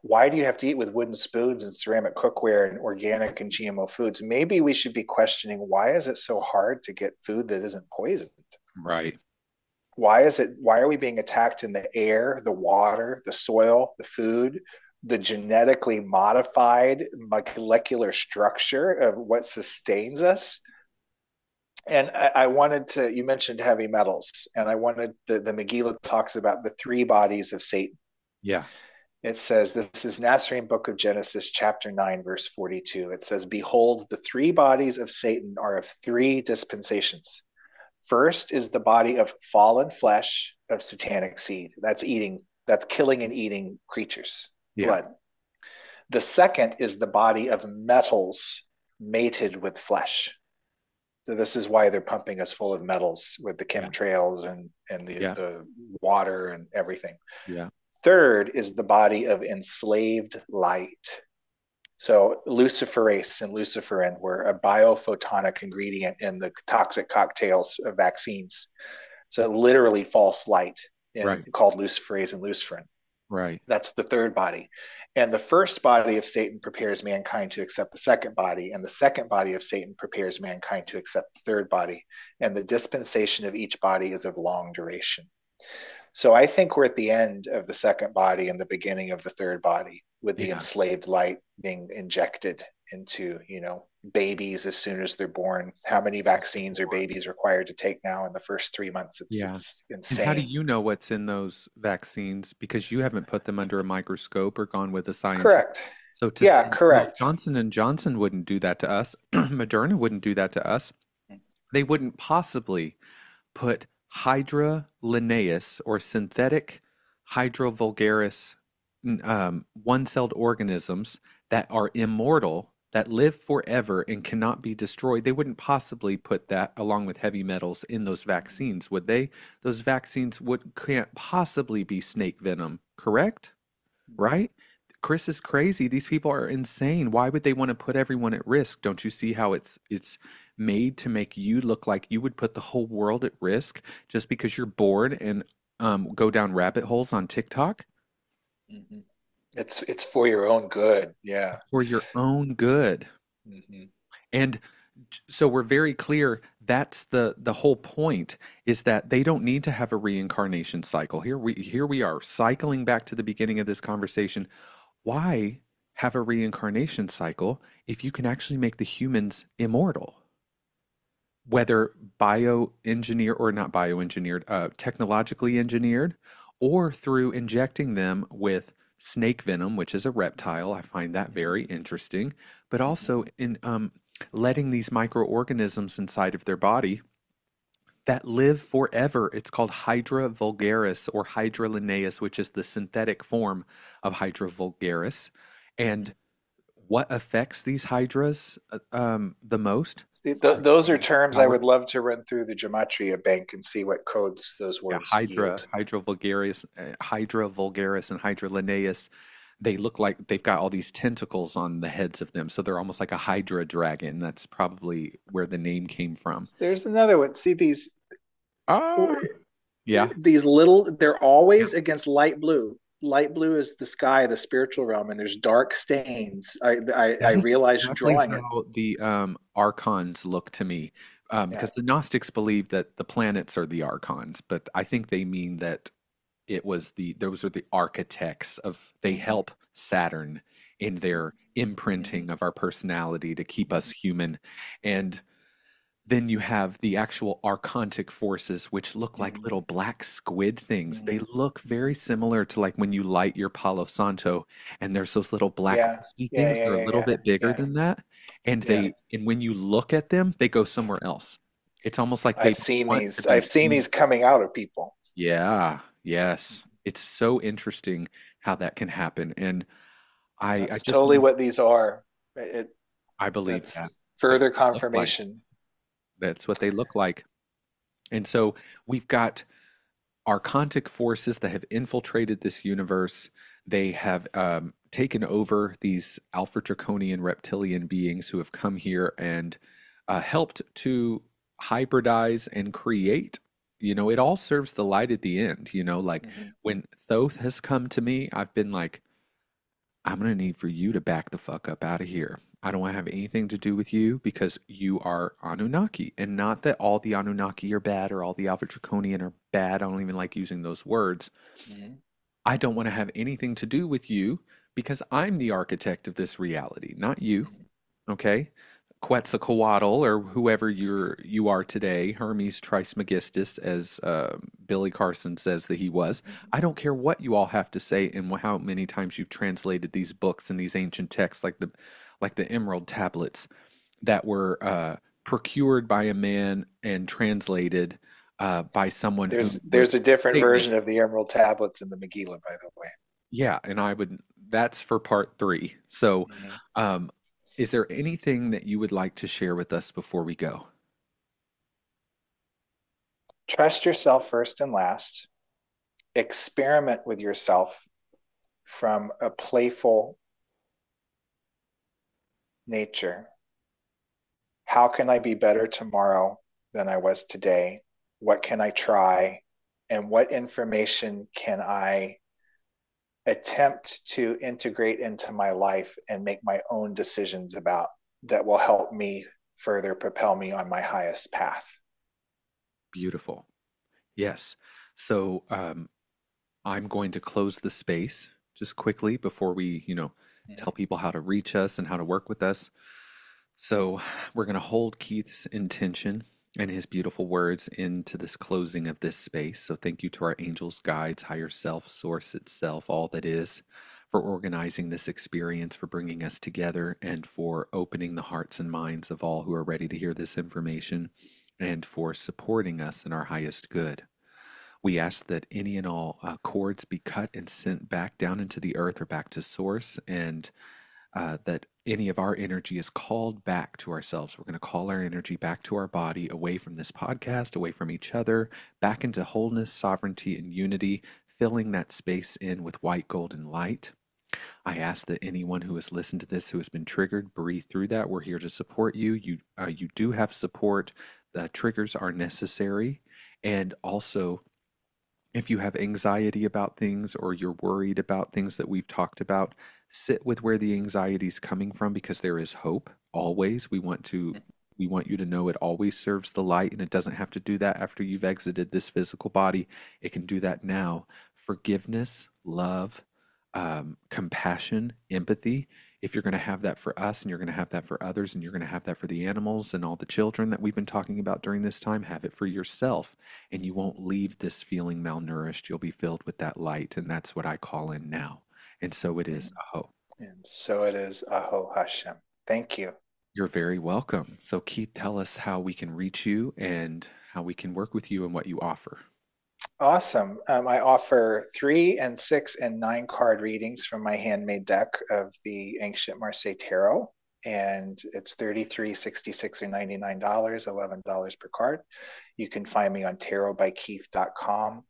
why do you have to eat with wooden spoons and ceramic cookware and organic and GMO foods, maybe we should be questioning why is it so hard to get food that isn't poisoned? Right. Why are we being attacked in the air, the water, the soil, the food, the genetically modified molecular structure of what sustains us? And I wanted to, you mentioned heavy metals, and I wanted the Megillah talks about the three bodies of Satan. Yeah. It says, this is Nasarean Book of Genesis, chapter 9, verse 42. It says, behold, the three bodies of Satan are of three dispensations. First is the body of fallen flesh of satanic seed. That's killing and eating creatures, Yeah. blood. The second is the body of metals mated with flesh. So this is why they're pumping us full of metals with the Yeah. chemtrails and Yeah. the water and everything. Yeah. Third is the body of enslaved light. So luciferase and luciferin were a biophotonic ingredient in the toxic cocktails of vaccines. So literally false light Right. called luciferase and luciferin. Right. That's the third body. And the first body of Satan prepares mankind to accept the second body, and the second body of Satan prepares mankind to accept the third body. And the dispensation of each body is of long duration. So I think we're at the end of the second body and the beginning of the third body, with the Yeah. enslaved light being injected into, babies as soon as they're born. How many vaccines are babies required to take now in the first 3 months? Yeah. It's And how do insane. you know what's in those vaccines? Because you haven't put them under a microscope or gone with a scientist. Correct. So to Yeah, say, well, correct. Johnson and Johnson wouldn't do that to us. Moderna wouldn't do that to us. They wouldn't possibly put Hydra linnaeus or synthetic Hydra vulgaris one-celled organisms that are immortal, that live forever and cannot be destroyed. They wouldn't possibly put that along with heavy metals in those vaccines, would they? Those vaccines can't possibly be snake venom, correct? Right? Chris is crazy. These people are insane. Why would they want to put everyone at risk? Don't you see how it's made to make you look like you would put the whole world at risk just because you're bored and go down rabbit holes on TikTok Mm-hmm. It's for your own good. Yeah. for your own good? Mm-hmm. And so we're very clear that's the whole point is that they don't need to have a reincarnation cycle. Here we are cycling back to the beginning of this conversation. Why have a reincarnation cycle if you can actually make the humans immortal? Whether bioengineer or not bioengineered, technologically engineered, or through injecting them with snake venom, which is a reptile. I find that very interesting, but Mm-hmm. also in letting these microorganisms inside of their body that live forever. It's called Hydra vulgaris or Hydra linnaeus, which is the synthetic form of Hydra vulgaris. And what affects these hydras the most? Those are terms I would Powers. love to run through the gematria bank and see what codes those Yeah, words yield. Hydra vulgaris, and Hydra linnaeus. They look like they've got all these tentacles on the heads of them, so they're almost like a Hydra dragon. That's probably where the name came from. There's another one. See Ah, yeah, these little, they're yeah, always against light blue. light blue is the sky, the spiritual realm, and there's dark stains. I That is realized exactly drawing it. how the archons look to me, Yeah. because the Gnostics believe that the planets are the archons, but I think they mean that those are the architects of, they Hmm. help Saturn in their Hmm. imprinting of our personality to keep us human. And then you have the actual archontic forces, which look like Hmm. little black squid things. They Hmm. look very similar to like when you light your Palo Santo, and there's those little black Yeah. crispy Yeah. things. Yeah. They're a Yeah. little Yeah. bit bigger Yeah. than that, and Yeah. when you look at them, they go somewhere else. It's almost like they I've don't seen want to these. be I've seen seen. these coming out of people. Yeah, yes. It's so interesting how that can happen, and I That's just totally want to, what these are. It, I believe that's that that's further what they look like. confirmation. That's what they look like. And so we've got archontic forces that have infiltrated this universe. They have taken over these alpha draconian reptilian beings who have come here and helped to hybridize and create. It all serves the light at the end. Like Hmm. when Thoth has come to me, I've been like, I'm going to need for you to back the fuck up out of here. I don't want to have anything to do with you because you are Anunnaki. And not that all the Anunnaki are bad or all the Alpha Draconian are bad. I don't even like using those words. Hmm. I don't want to have anything to do with you because I'm the architect of this reality, not you. Okay? Quetzalcoatl or whoever you are today, Hermes Trismegistus, as Billy Carson says that he was. Hmm. I don't care what you all have to say and how many times you've translated these books and these ancient texts, like the Emerald tablets that were procured by a man and translated by someone who There's a was different version Satanist. of the Emerald Tablets in the Megillah, by the way. Yeah, and that's for part three. So, Hmm. um, is there anything that you would like to share with us before we go? Trust yourself first and last. Experiment with yourself from a playful nature. How can I be better tomorrow than I was today? What can I try? And what information can I attempt to integrate into my life and make my own decisions about that will help me further propel me on my highest path? Beautiful. Yes. So, I'm going to close the space just quickly before we, tell Mhm. people how to reach us and how to work with us. So, we're going to hold Keith's intention and his beautiful words into this closing of this space. So, thank you to our angels, guides, higher self, source itself, all that is, for organizing this experience, for bringing us together, and for opening the hearts and minds of all who are ready to hear this information, and for supporting us in our highest good. We ask that any and all cords be cut and sent back down into the earth or back to source, and that any of our energy is called back to ourselves. We're going to call our energy back to our body, away from this podcast, away from each other, back into wholeness, sovereignty, and unity, filling that space in with white golden light. I ask that anyone who has listened to this, who has been triggered, breathe through that. We're here to support you. You do have support. The triggers are necessary, and also, if you have anxiety about things or you're worried about things that we've talked about, sit with where the anxiety is coming from, because there is hope always. We want you to know it always serves the light, and it doesn't have to do that after you've exited this physical body. It can do that now. Forgiveness, love, compassion, empathy. If you're going to have that for us and you're going to have that for others and you're going to have that for the animals and all the children that we've been talking about during this time, have it for yourself, and you won't leave this feeling malnourished. You'll be filled with that light, and that's what I call in now. And so it is. Aho. And so it is. Aho Hashem. Thank you. You're very welcome. So, Keith, tell us how we can reach you and how we can work with you and what you offer. Awesome. I offer 3 and 6 and 9 card readings from my handmade deck of the Ancient Marseille Tarot. And it's 33, 66, or $99, $11 per card. You can find me on tarotbykeyth.com.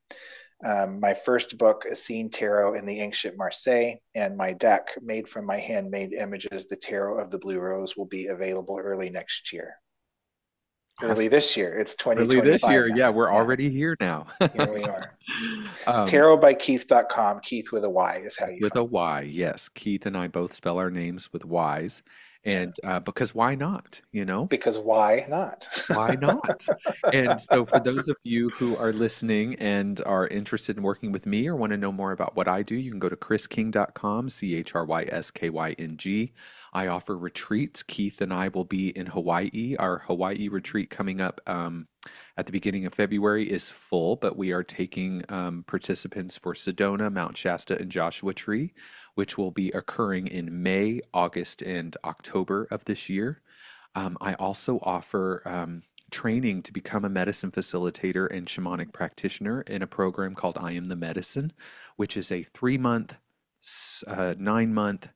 My first book, Essene Tarot in the Ancient Marseille, and my deck made from my handmade images, the Tarot of the Blue Rose, will be available early next year. Early Awesome. this year. It's Early this 2025 year. now. Yeah, we're Yeah, already here now. here we are. Um, Tarotbykeyth.com. Keith with a Y is how you with a find me. Y, yes. Keith and I both spell our names with Y's. Yeah. And because why not? Because why not? Why not? And so, for those of you who are listening and are interested in working with me or want to know more about what I do, you can go to chryskyng.com, CHRYSKYNG. I offer retreats. Keith and I will be in Hawaii. Our Hawaii retreat coming up at the beginning of February is full, but we are taking participants for Sedona, Mount Shasta, and Joshua Tree, which will be occurring in May, August, and October of this year. I also offer training to become a medicine facilitator and shamanic practitioner in a program called I Am the Medicine, which is a 3 month, 9 month,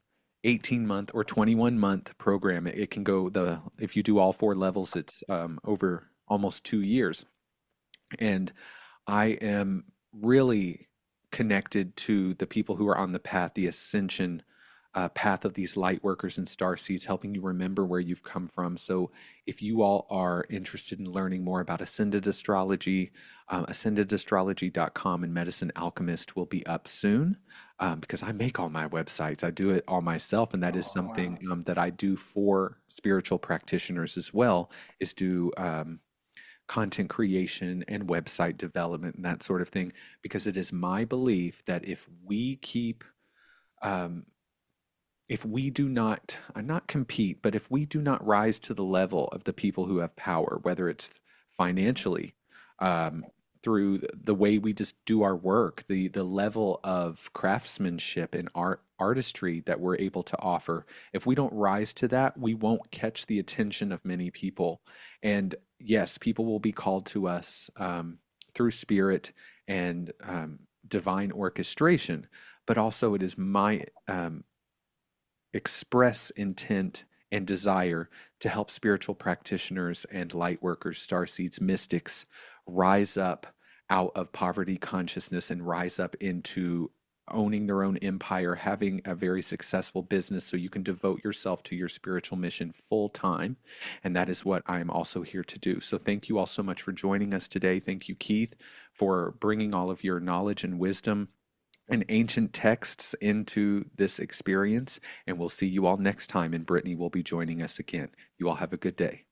18-month, or 21-month program. It can go if you do all four levels, it's over almost 2 years. And I am really connected to the people who are on the path, the ascension path of these light workers and star seeds, helping you remember where you've come from. So, if you all are interested in learning more about ascended astrology, ascendedastrology.com and Medicine Alchemist will be up soon because I make all my websites. I do it all myself, and that is Oh, wow. something that I do for spiritual practitioners as well, is do content creation and website development and that sort of thing, because it is my belief that um, if we do not, not compete, but if we do not rise to the level of the people who have power, whether it's financially, um, through the way we just do our work, the level of craftsmanship and artistry that we're able to offer, if we don't rise to that, we won't catch the attention of many people. And yes, people will be called to us through spirit and divine orchestration, but also it is my express intent and desire to help spiritual practitioners and light workers, starseeds, mystics rise up out of poverty consciousness and rise up into owning their own empire, having a very successful business so you can devote yourself to your spiritual mission full time. And that is what I'm also here to do. So thank you all so much for joining us today. Thank you, Keith, for bringing all of your knowledge and wisdom and ancient texts into this experience. And we'll see you all next time. And Brittany will be joining us again. You all have a good day.